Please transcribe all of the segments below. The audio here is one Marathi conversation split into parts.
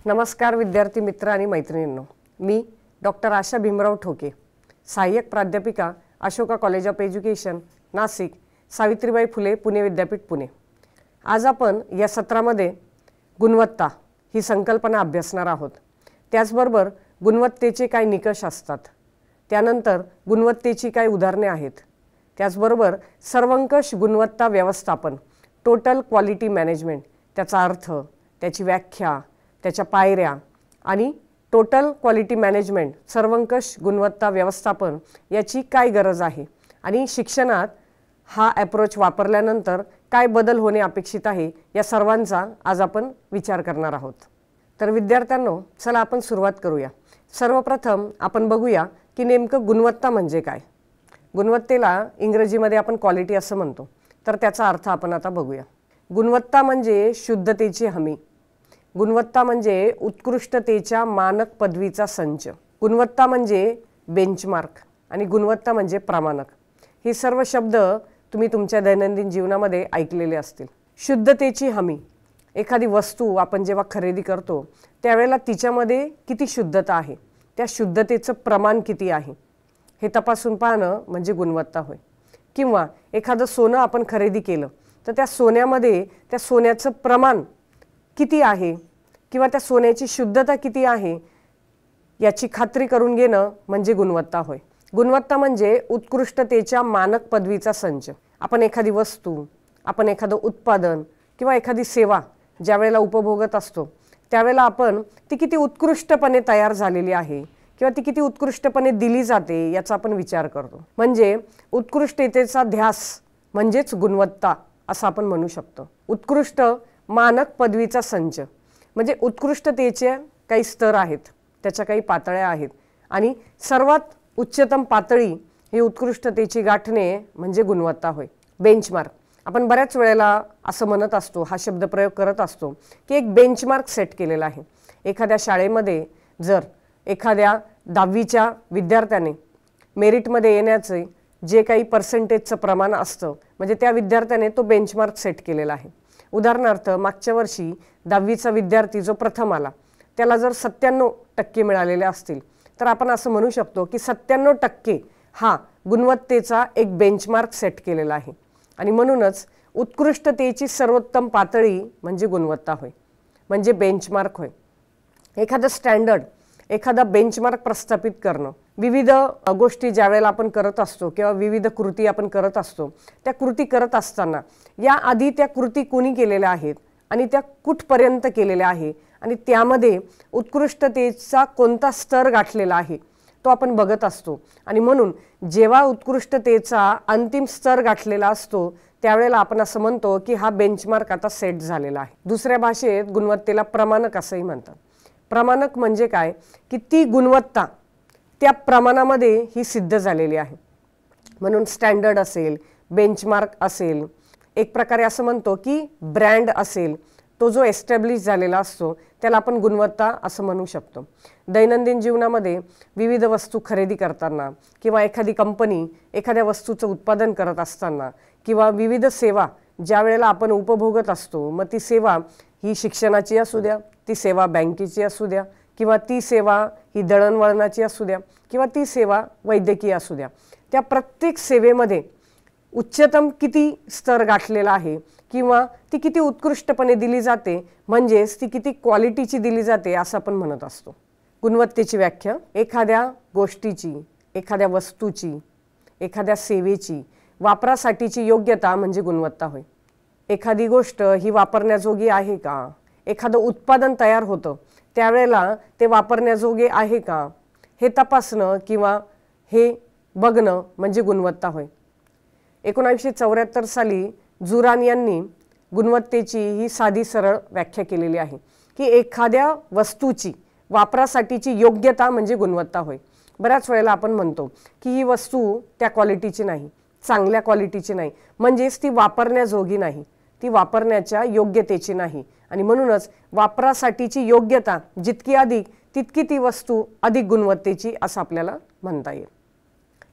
नमस्कार विद्यार्थी मित्र आणि मैत्रिणींनो, मी डॉक्टर आशा भीमराव ठोके, सहाय्यक प्राध्यापिका Ashoka college of education Nashik, Savitribai Phule Pune विद्यापीठ पुणे। आज आपण या सत्रामध्ये गुणवत्ता ही संकल्पना अभ्यासणार आहोत। त्याचबरोबर गुणवत्तेचे काय निकष असतात, त्यानंतर गुणवत्तेची काय उदाहरणे आहेत, त्याचबरोबर सर्वंकष गुणवत्ता व्यवस्थापन टोटल क्वालिटी मॅनेजमेंट, त्याचा अर्थ, त्याची व्याख्या, त्याच्या पायऱ्या आणि टोटल क्वालिटी मॅनेजमेंट सर्वंकष गुणवत्ता व्यवस्थापन याची काय गरज आहे आणि शिक्षणात हा अप्रोच वापरल्यानंतर काय बदल होणे अपेक्षित आहे, या सर्वांचा आज आपण विचार करणार आहोत। तर विद्यार्थ्यांनो, चला आपण सुरुवात करूया। सर्वप्रथम आपण बघूया की नेमकं गुणवत्ता म्हणजे काय। गुणवत्तेला इंग्रजीमध्ये आपण क्वालिटी असं म्हणतो, तर त्याचा अर्थ आपण आता बघूया। गुणवत्ता म्हणजे शुद्धतेची हमी, गुणवत्ता म्हणजे उत्कृष्टतेच्या मानक पदवीचा संच, गुणवत्ता म्हणजे बेंचमार्क आणि गुणवत्ता म्हणजे प्रमाणक। हे सर्व शब्द तुम्ही तुमच्या दैनंदिन जीवनामध्ये ऐकलेले असतील। शुद्धतेची हमी, एखादी वस्तू आपण जेव्हा खरेदी करतो त्यावेळेला तिच्यामध्ये किती शुद्धता आहे, त्या शुद्धतेचं प्रमाण किती आहे हे तपासून पाहणं म्हणजे गुणवत्ता होय। किंवा एखादं सोनं आपण खरेदी केलं तर त्या सोन्यामध्ये त्या सोन्याचं प्रमाण किती आहे किंवा त्या सोन्याची शुद्धता किती आहे याची खात्री करून घेणं म्हणजे गुणवत्ता होय। गुणवत्ता म्हणजे उत्कृष्टतेच्या मानक पदवीचा संच। आपण एखादी वस्तू, आपण एखादं उत्पादन किंवा एखादी सेवा ज्या वेळेला उपभोगत असतो त्यावेळेला आपण ती किती उत्कृष्टपणे तयार झालेली आहे किंवा ती किती उत्कृष्टपणे दिली जाते याचा आपण विचार करतो। म्हणजे उत्कृष्टतेचा ध्यास म्हणजेच गुणवत्ता असं आपण म्हणू शकतो। उत्कृष्ट मानक पदवीचा संच म्हणजे उत्कृष्टतेचे काही स्तर आहेत, त्याच्या काही पातळ्या आहेत आणि सर्वात उच्चतम पातळी ही उत्कृष्टतेची गाठणे म्हणजे गुणवत्ता होय। बेंचमार्क, आपण बऱ्याच वेळेला असं म्हणत असतो, हा शब्द प्रयोग करत असतो की एक बेंचमार्क सेट केलेला आहे। एखाद्या शाळेमध्ये जर एखाद्या 10वीच्या विद्यार्थ्याने मेरिटमध्ये येण्याचे जे काही पर्सेंटेजचं प्रमाण असतं म्हणजे त्या विद्यार्थ्याने तो बेंचमार्क सेट केलेला आहे। उदाहरणार्थ, मागच्या वर्षी 10वीचा विद्यार्थी जो प्रथम आला त्याला जर 97% मिळालेले असतील तर आपण असं म्हणू शकतो की 97% हा गुणवत्तेचा एक बेंचमार्क सेट केलेला आहे आणि म्हणूनच उत्कृष्टतेची सर्वोत्तम पातळी म्हणजे गुणवत्ता होय, म्हणजे बेंचमार्क होय। एखादं स्टँडर्ड, एखादा बेंचमार्क प्रस्थापित करणं, विविध गोष्टी ज्या वेळेला आपण करत असतो किंवा विविध कृती आपण करत असतो, त्या कृती करत असताना या आधी त्या कृती कोणी केलेल्या आहेत आणि त्या कुठपर्यंत केलेल्या आहे आणि त्यामध्ये उत्कृष्टतेचा कोणता स्तर गाठलेला आहे तो आपण बघत असतो आणि म्हणून जेव्हा उत्कृष्टतेचा अंतिम स्तर गाठलेला असतो त्यावेळेला आपण असं म्हणतो की हा बेंचमार्क आता सेट झालेला आहे। दुसऱ्या भाषेत गुणवत्तेला प्रमाणक असंही म्हणतात। प्रमाणक म्हणजे काय की ती गुणवत्ता त्या प्रमाणामध्ये ही सिद्ध झालेली आहे। म्हणून स्टँडर्ड असेल, बेंचमार्क असेल, एक प्रकारे असं म्हणतो की ब्रँड असेल, तो जो एस्टॅब्लिश झालेला असतो त्याला आपण गुणवत्ता असं म्हणू शकतो। दैनंदिन जीवनामध्ये विविध वस्तू खरेदी करताना किंवा एखादी कंपनी एखाद्या वस्तूचं उत्पादन करत असताना किंवा विविध सेवा ज्या वेळेला आपण उपभोगत असतो, मग ती सेवा ही शिक्षणाची असू द्या, ती सेवा बँकेची असू द्या किंवा ती सेवा ही दळणवळणाची असू द्या किंवा ती सेवा वैद्यकीय असू द्या, त्या प्रत्येक सेवेमध्ये उच्चतम किती स्तर गाठलेला आहे किंवा ती किती उत्कृष्टपणे दिली जाते म्हणजेच ती किती क्वालिटीची दिली जाते असं आपण म्हणत असतो। गुणवत्तेची व्याख्या एखाद्या गोष्टीची, एखाद्या वस्तूची, एखाद्या सेवेची वापरासाठीची योग्यता म्हणजे गुणवत्ता होय। एखादी गोष्ट ही वापरण्याजोगी आहे का, एखादं उत्पादन तयार होतं त्यावेळेला ते वापरण्याजोगे आहे का हे तपासणं किंवा हे बघणं म्हणजे गुणवत्ता होय। 1974 साली जुरान यांनी गुणवत्तेची ही साधी सरळ व्याख्या केलेली आहे की एखाद्या वस्तूची वापरासाठीची योग्यता म्हणजे गुणवत्ता होय। बऱ्याच वेळेला आपण म्हणतो की ही वस्तू त्या क्वालिटीची नाही, चांगल्या क्वालिटीची नाही, म्हणजेच ती वापरण्याजोगी नाही, ती वापरण्याच्या योग्यतेची नाही आणि म्हणूनच वापरासाठीची योग्यता जितकी अधिक तितकी ती वस्तू अधिक गुणवत्तेची असं आपल्याला म्हणता येईल।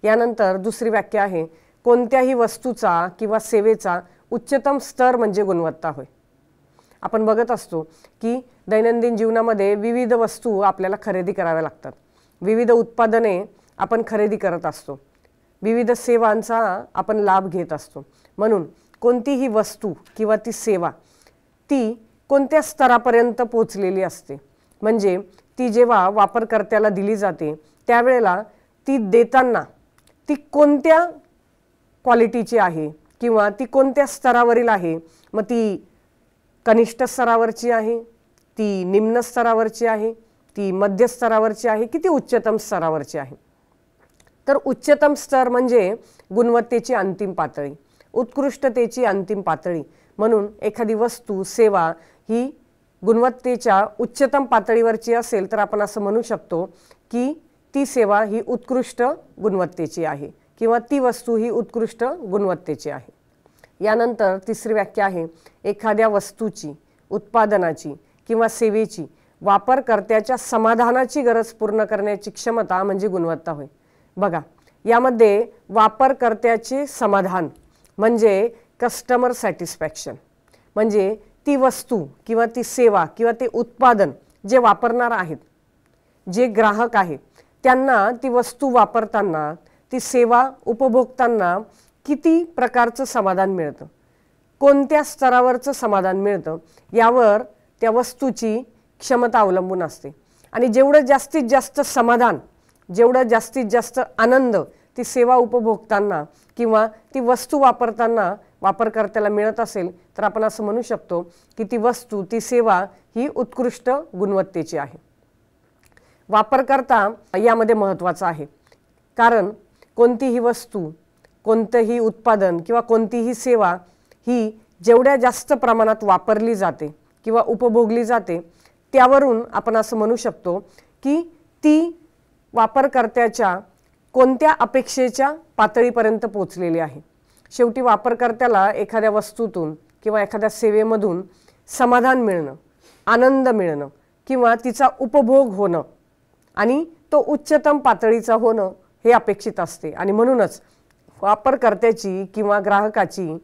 यानंतर दुसरी व्याख्या आहे कोणत्याही वस्तूचा किंवा सेवेचा उच्चतम स्तर म्हणजे गुणवत्ता होय। आपण बघत असतो की दैनंदिन जीवनामध्ये विविध वस्तू आपल्याला खरेदी कराव्या लागतात, विविध उत्पादने आपण खरेदी करत असतो, विविध सेवांचा आपण लाभ घेत असतो. म्हणून कोणतीही वस्तू किंवा ती सेवा ती कोणत्या स्तरापर्यंत पोहोचलेली असते, म्हणजे ती जेव्हा वापरकर्त्याला दिली जाते त्यावेळेला ती देताना ती कोणत्या क्वालिटीची आहे किंवा ती कोणत्या स्तरावरील आहे. मग ती कनिष्ठ स्तरावरची आहे, ती निम्न स्तरावरची आहे, ती मध्य स्तरावरची आहे की ती उच्चतम स्तरावरची आहे. तर उच्चतम स्तर म्हणजे गुणवत्तेची अंतिम पातळी, उत्कृष्टतेची अंतिम पातळी. म्हणून एखादी वस्तू सेवा ही गुणवत्तेच्या उच्चतम पातळीवरची असेल तर आपण असं म्हणू शकतो की ती सेवा ही उत्कृष्ट गुणवत्तेची आहे किंवा ती वस्तू ही उत्कृष्ट गुणवत्तेची आहे. यानंतर तिसरी व्याख्या आहे एखाद्या वस्तूची, उत्पादनाची किंवा सेवेची वापरकर्त्याच्या समाधानाची गरज पूर्ण करण्याची क्षमता म्हणजे गुणवत्ता होय. बघा, यामध्ये वापरकर्त्याचे समाधान म्हणजे कस्टमर सॅटिस्फॅक्शन, म्हणजे ती वस्तू किंवा ती सेवा किंवा ते उत्पादन जे वापरणार आहेत, जे ग्राहक आहेत, त्यांना ती वस्तू वापरताना, ती सेवा उपभोगताना किती प्रकारचं समाधान मिळतं, कोणत्या स्तरावरचं समाधान मिळतं यावर त्या वस्तूची क्षमता अवलंबून असते. आणि जेवढं जास्तीत जास्त समाधान, जेवढं जास्तीत जास्त आनंद ती सेवा उपभोगताना किंवा ती वस्तू वापरताना वापरकर्त्याला मिळत असेल तर आपण असं म्हणू शकतो की ती वस्तू, ती सेवा ही उत्कृष्ट गुणवत्तेची आहे. वापरकर्ता यामध्ये महत्त्वाचा आहे, कारण कोणतीही वस्तू, कोणतंही उत्पादन किंवा कोणतीही सेवा ही जेवढ्या जास्त प्रमाणात वापरली जाते किंवा उपभोगली जाते त्यावरून आपण असं म्हणू शकतो की ती वापरकर्त्याच्या कोणत्या अपेक्षेच्या पातळीपर्यंत पोहोचलेली आहे. शेवटी वापरकर्त्याला एखाद्या वस्तूतून किंवा एखाद्या सेवेमधून समाधान मिळणं, आनंद मिळणं किंवा तिचा उपभोग होणं आणि तो उच्चतम पातळीचा होणं हे अपेक्षित असते. आणि म्हणूनच वापरकर्त्याची किंवा ग्राहकाची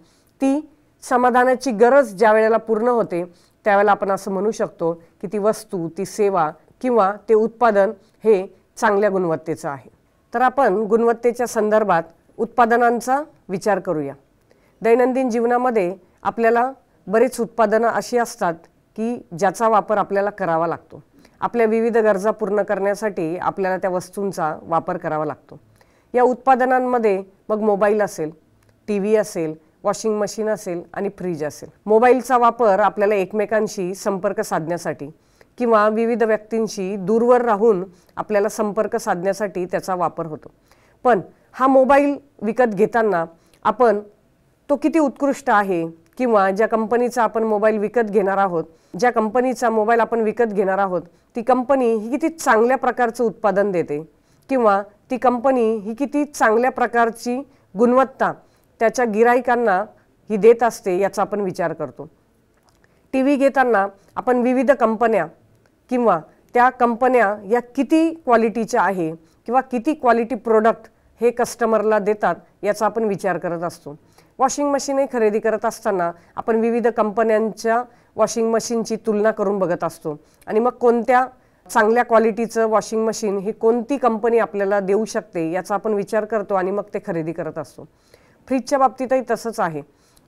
ती समाधानाची गरज ज्या वेळेला पूर्ण होते त्यावेळेला आपण असं म्हणू शकतो की ती वस्तू, ती सेवा किंवा ते उत्पादन हे चांगल्या गुणवत्तेचं आहे. तर आपण गुणवत्तेच्या संदर्भात उत्पादनांचा विचार करूया. दैनंदिन जीवनामध्ये आपल्याला बरीच उत्पादनं अशी असतात की ज्याचा वापर आपल्याला करावा लागतो. आपल्या विविध गरजा पूर्ण करण्यासाठी आपल्याला त्या वस्तूंचा वापर करावा लागतो. या उत्पादनांमध्ये मग मोबाईल असेल, टी व्ही असेल, वॉशिंग मशीन असेल आणि फ्रीज असेल. मोबाईलचा वापर आपल्याला एकमेकांशी संपर्क साधण्यासाठी किंवा विविध व्यक्तींशी दूरवर राहून आपल्याला संपर्क साधण्यासाठी त्याचा वापर होतो. पण हा मोबाईल विकत घेताना आपण तो किती उत्कृष्ट आहे किंवा ज्या कंपनीचा आपण मोबाईल विकत घेणार आहोत, ज्या कंपनीचा मोबाईल आपण विकत घेणार आहोत ती कंपनी ही किती चांगल्या प्रकारचं उत्पादन देते किंवा ती कंपनी ही किती चांगल्या प्रकारची गुणवत्ता त्याच्या गिराईकांना ही देत असते याचा आपण विचार करतो. टी व्ही घेताना आपण विविध कंपन्या किंवा त्या कंपन्या या किती क्वालिटीच्या आहे किंवा किती क्वालिटी प्रोडक्ट हे कस्टमरला देतात याचा आपण विचार करत असतो. वॉशिंग मशीनही खरेदी करत असताना आपण विविध कंपन्यांच्या वॉशिंग मशीनची तुलना करून बघत असतो आणि मग कोणत्या चांगल्या क्वालिटीचं वॉशिंग मशीन ही कोणती कंपनी आपल्याला देऊ शकते याचा आपण विचार करतो आणि मग ते खरेदी करत असतो. फ्रीजच्या बाबतीतही तसंच आहे.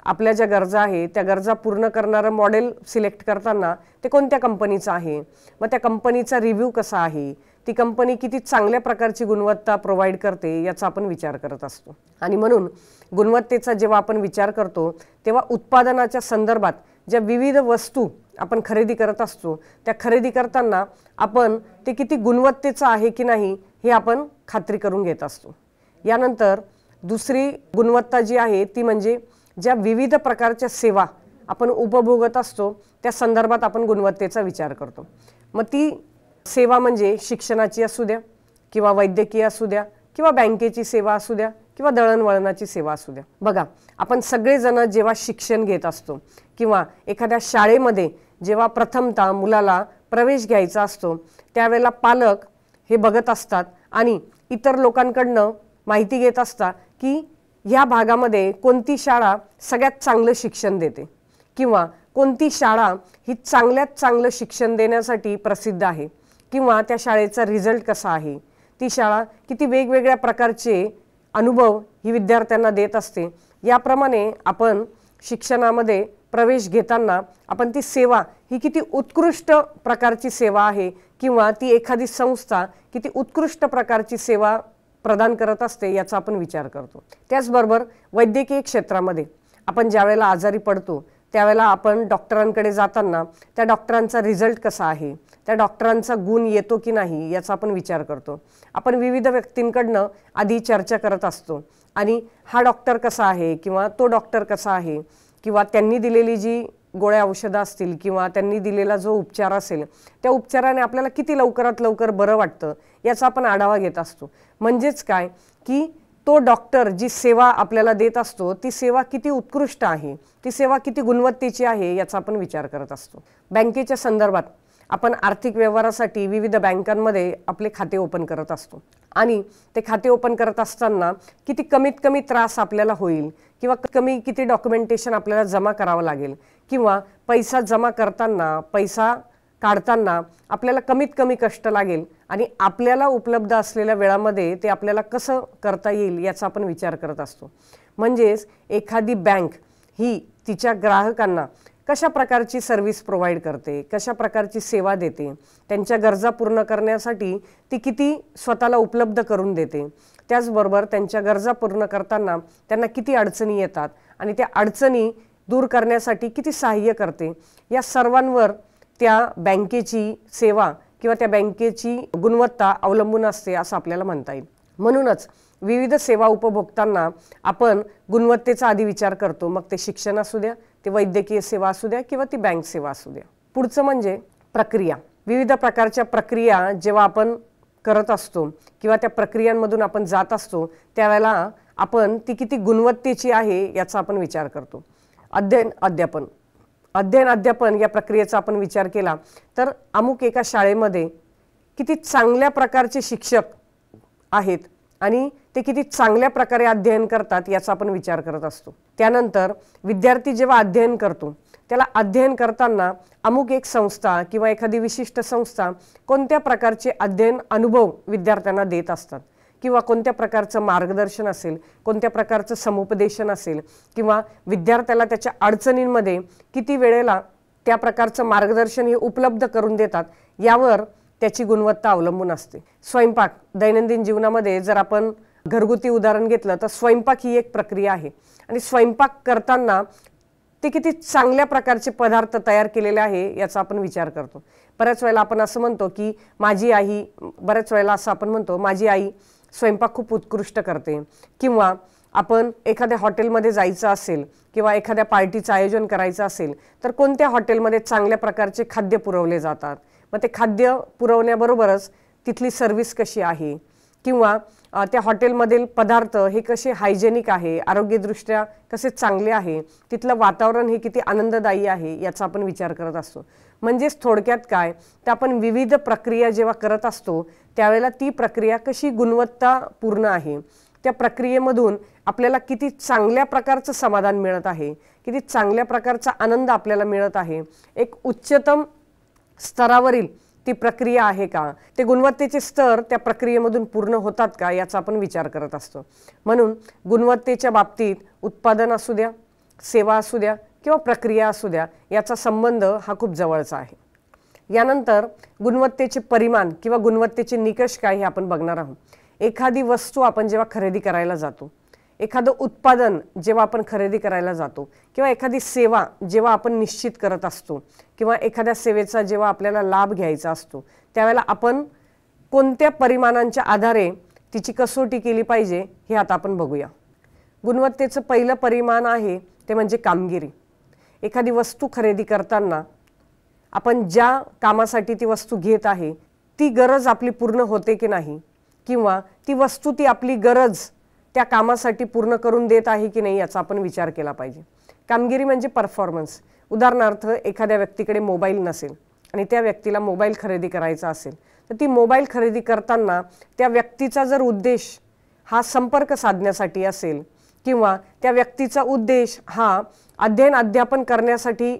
आपल्या ज्या गरजा आहे त्या गरजा पूर्ण करणारं मॉडेल सिलेक्ट करताना ते कोणत्या कंपनीचं आहे, मग त्या कंपनीचा रिव्ह्यू कसा आहे, ती कंपनी किती चांगल्या प्रकारची गुणवत्ता प्रोव्हाइड करते याचा आपण विचार करत असतो. आणि म्हणून गुणवत्तेचा जेव्हा आपण विचार करतो तेव्हा उत्पादनाच्या संदर्भात ज्या विविध वस्तू आपण खरेदी करत असतो त्या खरेदी करताना आपण ते किती गुणवत्तेचं आहे की नाही हे आपण खात्री करून घेत असतो. यानंतर दुसरी गुणवत्ता जी आहे ती म्हणजे ज्या विविध प्रकारच्या सेवा आपण उपभोगत असतो त्या संदर्भात आपण गुणवत्तेचा विचार करतो. मग ती सेवा म्हणजे शिक्षणाची असू द्या किंवा वैद्यकीय असू द्या किंवा बँकेची सेवा असू द्या किंवा दळणवळणाची सेवा असू द्या. बघा, आपण सगळेजण जेव्हा शिक्षण घेत असतो किंवा एखाद्या शाळेमध्ये जेव्हा प्रथमतः मुलाला प्रवेश घ्यायचा असतो त्यावेळेला पालक हे बघत असतात आणि इतर लोकांकडनं माहिती घेत असतात की ह्या भागामध्ये कोणती शाळा सगळ्यात चांगलं शिक्षण देते किंवा कोणती शाळा ही चांगल्यात चांगलं शिक्षण देण्यासाठी प्रसिद्ध आहे किंवा त्या शाळेचा रिझल्ट कसा आहे, ती शाळा किती वेगवेगळ्या प्रकारचे अनुभव ही विद्यार्थ्यांना देत असते, याप्रमाणे आपण शिक्षणामध्ये प्रवेश घेताना आपण ती सेवा ही किती उत्कृष्ट प्रकारची सेवा आहे किंवा ती एखादी संस्था किती उत्कृष्ट प्रकारची सेवा प्रदान करत असते याचा आपण विचार करतो। त्याचबरोबर वैद्यकीय क्षेत्रामध्ये आपण ज्यावेळेला आजारी पडतो त्यावेळेला आपण डॉक्टरांकडे जाताना त्या डॉक्टरांचा रिझल्ट कसा आहे, त्या डॉक्टरांचा गुण येतो की नाही याचा आपण विचार करतो। आपण विविध व्यक्तींकडनं आधी चर्चा करत असतो आणि हा डॉक्टर कसा आहे किंवा तो डॉक्टर कसा आहे किंवा त्यांनी दिलेली जी गोळ्या औषधं असतील किंवा त्यांनी दिलेला जो उपचार असेल त्या उपचाराने आपल्याला किती लवकरात लवकर बरं वाटतं याचा आपण आढावा घेत असतो। म्हणजेच काय की तो डॉक्टर जी सेवा आपल्याला देत असतो ती सेवा किती उत्कृष्ट आहे, ती सेवा किती गुणवत्तेची आहे याचा आपण विचार करत असतो। बँकेच्या संदर्भात आपण आर्थिक व्यवहारासाठी विविध बँकांमध्ये आपले खाते ओपन करत असतो आणि ते खाते ओपन करत असताना किती कमीत कमी त्रास आपल्याला होईल किंवा किती डॉक्युमेंटेशन आपल्याला जमा करावं लागेल किंवा पैसा जमा करताना पैसा काढताना आपल्याला कमीत कमी कष्ट लागेल आणि आपल्याला उपलब्ध असलेल्या वेळामध्ये ते आपल्याला कसं करता येईल याचा आपण विचार करत असतो। म्हणजेच एखादी बँक ही तिच्या ग्राहकांना कशा प्रकारची सर्व्हिस प्रोव्हाइड करते, कशा प्रकारची सेवा देते, त्यांच्या गरजा पूर्ण करण्यासाठी ती किती स्वतःला उपलब्ध करून देते, त्याचबरोबर त्यांच्या गरजा पूर्ण करताना त्यांना किती अडचणी येतात आणि त्या अडचणी दूर करण्यासाठी किती सहाय्य करते, या सर्वांवर त्या बँकेची सेवा किंवा त्या बँकेची गुणवत्ता अवलंबून असते असं आपल्याला म्हणता येईल। म्हणूनच विविध सेवा उपभोगताना आपण गुणवत्तेचा आधी विचार करतो, मग ते शिक्षण असू द्या, ते वैद्यकीय सेवा असू द्या किंवा ती बँक सेवा असू द्या। पुढचं म्हणजे प्रक्रिया। विविध प्रकारच्या प्रक्रिया जेव्हा आपण करत असतो किंवा त्या प्रक्रियांमधून आपण जात असतो त्यावेळेला आपण ती किती गुणवत्तेची आहे याचा आपण विचार करतो। अध्ययन अध्यापन या प्रक्रियेचा आपण विचार केला तर अमुक एका शाळेमध्ये किती चांगल्या प्रकारचे शिक्षक आहेत आणि ते किती चांगल्या प्रकारे अध्ययन करतात याचा आपण विचार करत असतो। त्यानंतर विद्यार्थी जेव्हा अध्ययन करतो त्याला अध्ययन करताना अमुक एक संस्था किंवा एखादी विशिष्ट संस्था कोणत्या प्रकारचे अध्ययन अनुभव विद्यार्थ्यांना देत असतात किंवा कोणत्या प्रकारचं मार्गदर्शन असेल, कोणत्या प्रकारचं समुपदेशन असेल किंवा विद्यार्थ्याला त्याच्या अडचणींमध्ये किती वेळेला त्या प्रकारचं मार्गदर्शन हे उपलब्ध करून देतात यावर त्याची गुणवत्ता अवलंबून असते। स्वयंपाक दैनंदिन जीवनामध्ये जर आपण घरगुती उदाहरण घेतलं तर स्वयंपाक ही एक प्रक्रिया आहे आणि स्वयंपाक करताना ते किती चांगल्या प्रकारचे पदार्थ तयार केलेले आहे याचा आपण विचार करतो। बऱ्याच वेळेला आपण असं म्हणतो की माझी आई स्वयंपाक खूप उत्कृष्ट करते किंवा आपण एखाद्या हॉटेलमध्ये जायचं असेल किंवा एखाद्या पार्टीचं आयोजन करायचं असेल तर कोणत्या हॉटेलमध्ये चांगल्या प्रकारचे खाद्य पुरवले जातात, मग ते खाद्य पुरवण्याबरोबरच तिथली सर्व्हिस कशी आहे किंवा त्या हॉटेलमधील पदार्थ हे कसे हायजेनिक आहे, आरोग्यदृष्ट्या कसे चांगले आहे, तिथलं वातावरण हे किती आनंददायी आहे याचा आपण विचार करत असतो। म्हणजेच थोडक्यात काय तर आपण विविध प्रक्रिया जेव्हा करत असतो त्यावेळेला ती प्रक्रिया कशी गुणवत्तापूर्ण आहे, त्या प्रक्रियेमधून आपल्याला किती चांगल्या प्रकारचं समाधान मिळत आहे, किती चांगल्या प्रकारचा आनंद आपल्याला मिळत आहे, एक उच्चतम स्तरावरील ती प्रक्रिया आहे का, ते गुणवत्तेचे स्तर त्या प्रक्रियेमधून पूर्ण होतात का याचा आपण विचार करत असतो। म्हणून गुणवत्तेच्या बाबतीत उत्पादन असू द्या, सेवा असू द्या किंवा प्रक्रिया असू द्या याचा संबंध हा खूप जवळचा आहे। यानंतर गुणवत्तेचे परिमाण किंवा गुणवत्तेचे निकष काय हे आपण बघणार आहोत। एखादी वस्तू आपण जेव्हा खरेदी करायला जातो, एखादं उत्पादन जेव्हा आपण खरेदी करायला जातो किंवा एखादी सेवा जेव्हा आपण निश्चित करत असतो किंवा एखाद्या सेवेचा जेव्हा आपल्याला लाभ घ्यायचा असतो त्यावेळेला आपण कोणत्या परिमाणांच्या आधारे तिची कसोटी केली पाहिजे हे आता आपण बघूया। गुणवत्तेचं पहिलं परिमाण आहे ते म्हणजे कामगिरी। एखादी वस्तू खरेदी करताना आपण ज्या कामासाठी ती वस्तू घेत आहे ती गरज आपली पूर्ण होते की नाही किंवा ती वस्तू ती आपली गरज त्या कामासाठी पूर्ण करून देत आहे की नाही याचा आपण विचार केला पाहिजे। कामगिरी म्हणजे परफॉर्मन्स। उदाहरणार्थ एखाद्या व्यक्तीकडे मोबाईल नसेल आणि त्या व्यक्तीला मोबाईल खरेदी करायचा असेल तर ती मोबाईल खरेदी करताना त्या व्यक्तीचा जर उद्देश हा संपर्क साधण्यासाठी असेल किंवा त्या व्यक्तीचा उद्देश हा अध्ययन अध्यापन करण्यासाठी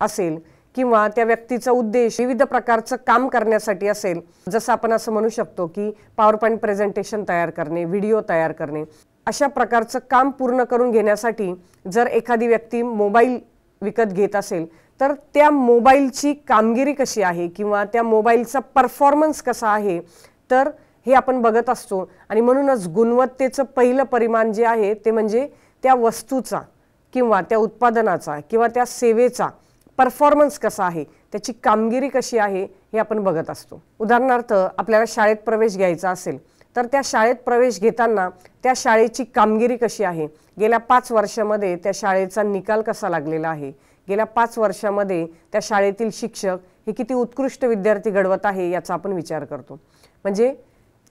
असेल किंवा त्या व्यक्तीचा उद्देश विविध प्रकारचं काम करण्यासाठी असेल, जसं आपण असं म्हणू शकतो की पॉवर पॉईंट प्रेझेंटेशन तयार करणे, व्हिडिओ तयार करणे, अशा प्रकारचं काम पूर्ण करून घेण्यासाठी जर एखादी व्यक्ती मोबाईल विकत घेत असेल तर त्या मोबाईलची कामगिरी कशी आहे किंवा त्या मोबाईलचा परफॉर्मन्स कसा आहे तर हे आपण बघत असतो. आणि म्हणूनच गुणवत्तेचं पहिलं परिमाण जे आहे ते म्हणजे त्या वस्तूचा किंवा त्या उत्पादनाचा किंवा त्या सेवेचा परफॉर्मन्स कसा आहे, त्याची कामगिरी कशी आहे हे आपण बघत असतो. उदाहरणार्थ आपल्याला शाळेत प्रवेश घ्यायचा असेल तर त्या शाळेत प्रवेश घेताना त्या शाळेची कामगिरी कशी आहे, गेल्या 5 वर्षामध्ये त्या शाळेचा निकाल कसा लागलेला आहे, गेल्या 5 वर्षामध्ये त्या शाळेतील शिक्षक हे किती उत्कृष्ट विद्यार्थी घडवत आहे याचा आपण विचार करतो. म्हणजे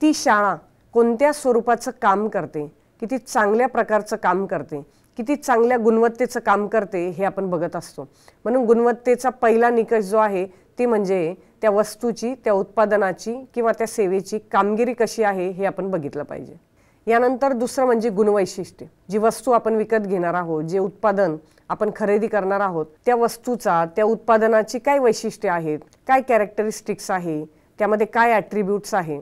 ती शाळा कोणत्या स्वरूपाचं काम करते, किती चांगल्या प्रकारचं काम करते, किती चांगल्या गुणवत्तेचं काम करते हे आपण बघत असतो. म्हणून गुणवत्तेचा पहिला निकष जो आहे ते म्हणजे त्या वस्तूची, त्या उत्पादनाची किंवा त्या सेवेची कामगिरी कशी आहे हे आपण बघितलं पाहिजे. यानंतर दुसरं म्हणजे गुणवैशिष्ट्य. जी वस्तू आपण विकत घेणार आहोत, जे उत्पादन आपण खरेदी करणार आहोत, त्या वस्तूचा, त्या उत्पादनाची काय वैशिष्ट्ये आहेत, काय कॅरेक्टरिस्टिक्स आहे, त्यामध्ये काय ॲट्रिब्यूट्स आहे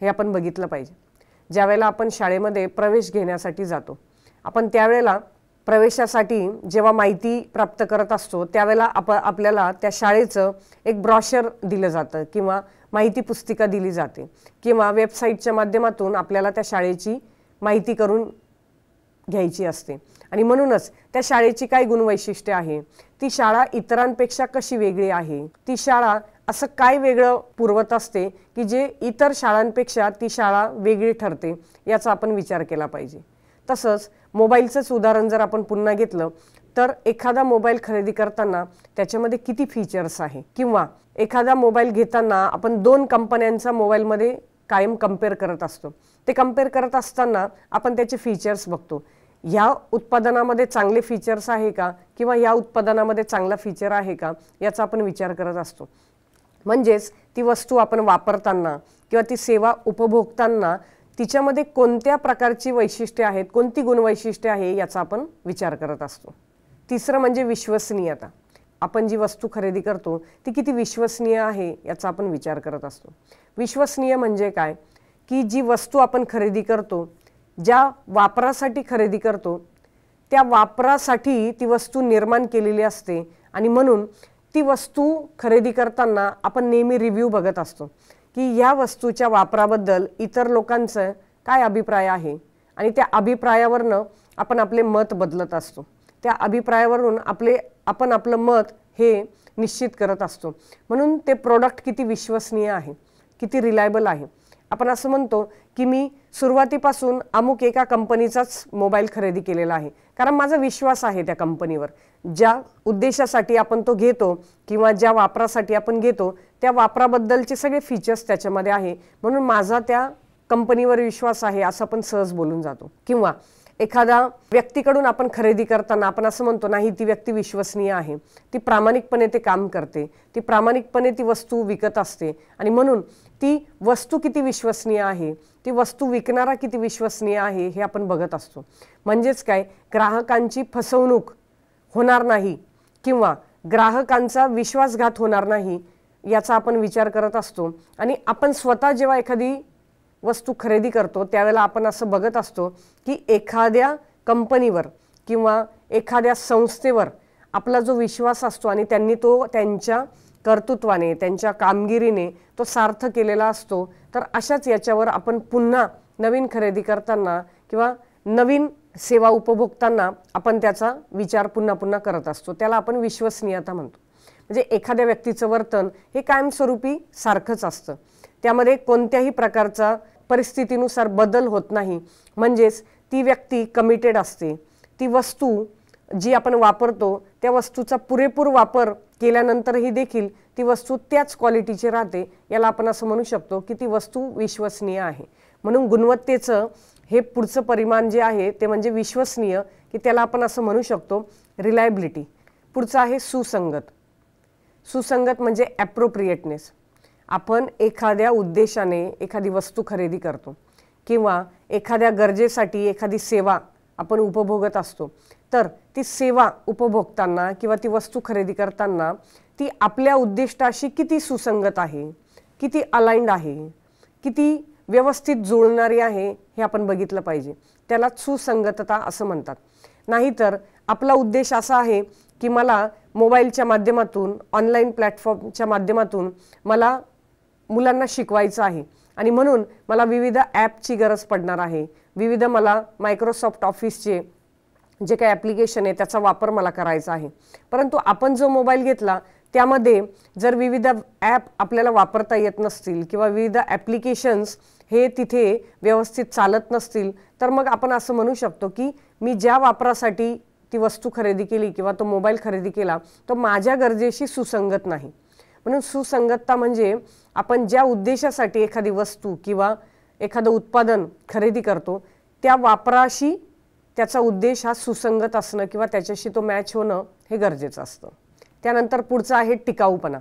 हे आपण बघितलं पाहिजे. ज्यावेळेला आपण शाळेमध्ये प्रवेश घेण्यासाठी जातो, आपण त्यावेळेला प्रवेशासाठी जेव्हा माहिती प्राप्त करत असतो त्यावेळेला आपल्याला त्या शाळेचं एक ब्रॉशर दिलं जातं किंवा माहिती पुस्तिका दिली जाते किंवा वेबसाईटच्या माध्यमातून आपल्याला त्या शाळेची माहिती करून घ्यायची असते. आणि म्हणूनच त्या शाळेची काय गुणवैशिष्ट्ये आहे, ती शाळा इतरांपेक्षा कशी वेगळी आहे, ती शाळा असं काय वेगळं पुरवत असते की जे इतर शाळांपेक्षा ती शाळा वेगळी ठरते याचा आपण विचार केला पाहिजे. तसंच मोबाईलचंच उदाहरण जर आपण पुन्हा घेतलं तर एखादा मोबाईल खरेदी करताना त्याच्यामध्ये किती फीचर्स आहे किंवा एखादा मोबाईल घेताना आपण 2 कंपन्यांचा मोबाईलमध्ये कायम कंपेअर करत असतो. ते कंपेअर करत असताना आपण त्याचे फीचर्स बघतो, ह्या उत्पादनामध्ये चांगले फीचर्स आहे का किंवा ह्या उत्पादनामध्ये चांगला फीचर आहे का याचा आपण विचार करत असतो. म्हणजेच ती वस्तू आपण वापरताना किंवा ती सेवा उपभोगताना तिच्यामध्ये कोणत्या प्रकारची वैशिष्ट्ये आहेत, कोणती गुणवैशिष्ट्ये आहे याचा आपण विचार करत असतो. तिसरं म्हणजे विश्वसनीयता. आपण जी वस्तू खरेदी करतो ती किती विश्वसनीय आहे याचा आपण विचार करत असतो. विश्वसनीय म्हणजे काय की जी वस्तू आपण खरेदी करतो, ज्या वापरासाठी खरेदी करतो त्या वापरासाठी ती वस्तू निर्माण केलेली असते आणि म्हणून ती वस्तू खरेदी करताना आपण नेहमी रिव्ह्यू बघत असतो की या वस्तूच्या वापराबद्दल इतर लोकांचं काय अभिप्राय आहे आणि त्या अभिप्रायावरनं आपण आपले मत बदलत असतो. त्या अभिप्रायावरून आपण आपलं मत हे निश्चित करत असतो. म्हणून ते प्रोडक्ट किती विश्वसनीय आहे, किती रिलायबल आहे. आपण असं म्हणतो की मी सुरुवातीपासून अमुक एका कंपनीचाच मोबाईल खरेदी केलेला आहे कारण माझा विश्वास आहे त्या कंपनीवर. ज्या उद्देशासाठी आपण तो घेतो किंवा ज्या वापरासाठी आपण घेतो त्या वापराबद्दलचे सगळे फीचर्स त्याच्यामध्ये आहे म्हणून माझा त्या कंपनीवर विश्वास आहे असं आपण सहज बोलून जातो. किंवा एखादा व्यक्तीकडून आपण खरेदी करताना आपण असं म्हणतो नाही ती व्यक्ती विश्वसनीय आहे, ती प्रामाणिकपणे ते काम करते, ती प्रामाणिकपणे ती वस्तू विकत असते आणि म्हणून ती वस्तू किती विश्वसनीय आहे, ती वस्तू विकणारा किती विश्वसनीय आहे हे आपण बघत असतो. म्हणजेच काय, ग्राहकांची फसवणूक होणार नाही किंवा ग्राहकांचा विश्वासघात होणार नाही याचा आपण विचार करत असतो. आणि आपण स्वतः जेव्हा एखादी वस्तू खरेदी करतो त्यावेळेला आपण असं बघत असतो की एखाद्या कंपनीवर किंवा एखाद्या संस्थेवर आपला जो विश्वास असतो आणि त्यांनी तो त्यांच्या कर्तृत्वाने, त्यांच्या कामगिरीने तो सार्थ केलेला असतो. तर अशाच याच्यावर आपण पुन्हा नवीन खरेदी करताना किंवा नवीन सेवा उपभोगताना आपण त्याचा विचार पुन्हा पुन्हा करत असतो. त्याला आपण विश्वसनीयता म्हणतो. म्हणजे एखाद्या व्यक्तीचं वर्तन हे कायमस्वरूपी सारखंच असतं, त्यामध्ये कोणत्याही प्रकारचा परिस्थितीनुसार बदल होत नाही. म्हणजेच ती व्यक्ती कमिटेड असते. ती वस्तू जी आपण वापरतो त्या वस्तूचा पुरेपूर वापर केल्यानंतरही देखील ती वस्तू त्याच क्वालिटीची राहते. याला आपण असं म्हणू शकतो की ती वस्तू विश्वसनीय आहे. म्हणून गुणवत्तेचं हे पुढचं परिमाण जे आहे ते म्हणजे विश्वसनीय, की त्याला आपण असं म्हणू शकतो रिलायबिलिटी. पुढचं आहे सुसंगत. सुसंगत म्हणजे ॲप्रोप्रिएटनेस. आपण एखाद्या उद्देशाने एखादी वस्तू खरेदी करतो किंवा एखाद्या गरजेसाठी एखादी सेवा आपण उपभोगत असतो, तर ती सेवा उपभोगताना किंवा ती वस्तू खरेदी करताना ती आपल्या उद्दिष्टाशी किती सुसंगत आहे, किती अलाइंड आहे, किती व्यवस्थित जुळणारी आहे हे आपण बघितलं पाहिजे. त्याला सुसंगतता असं म्हणतात. नाहीतर आपला उद्देश असा आहे की मला मोबाईलच्या माध्यमातून, ऑनलाईन प्लॅटफॉर्मच्या माध्यमातून मला मुलांना शिकवायचं आहे आणि म्हणून मला विविध ॲपची गरज पडणार आहे, विविध मला मायक्रोसॉफ्ट ऑफिसचे जे काही ॲप्लिकेशन आहे त्याचा वापर मला करायचा आहे. परंतु आपण जो मोबाईल घेतला त्यामध्ये जर विविध ॲप आपल्याला वापरता येत नसतील किंवा विविध ॲप्लिकेशन्स हे तिथे व्यवस्थित चालत नसतील, तर मग आपण असं म्हणू शकतो की मी ज्या वापरासाठी ती वस्तू खरेदी केली किंवा तो मोबाईल खरेदी केला तो माझ्या गरजेशी सुसंगत नाही. म्हणून सुसंगतता म्हणजे आपण ज्या उद्देशासाठी एखादी वस्तू किंवा एखादं उत्पादन खरेदी करतो त्या वापराशी त्याचा उद्देश हा सुसंगत असणं किंवा त्याच्याशी तो मॅच होणं हे गरजेचं असतं. त्यानंतर पुढचं आहे टिकाऊपणा.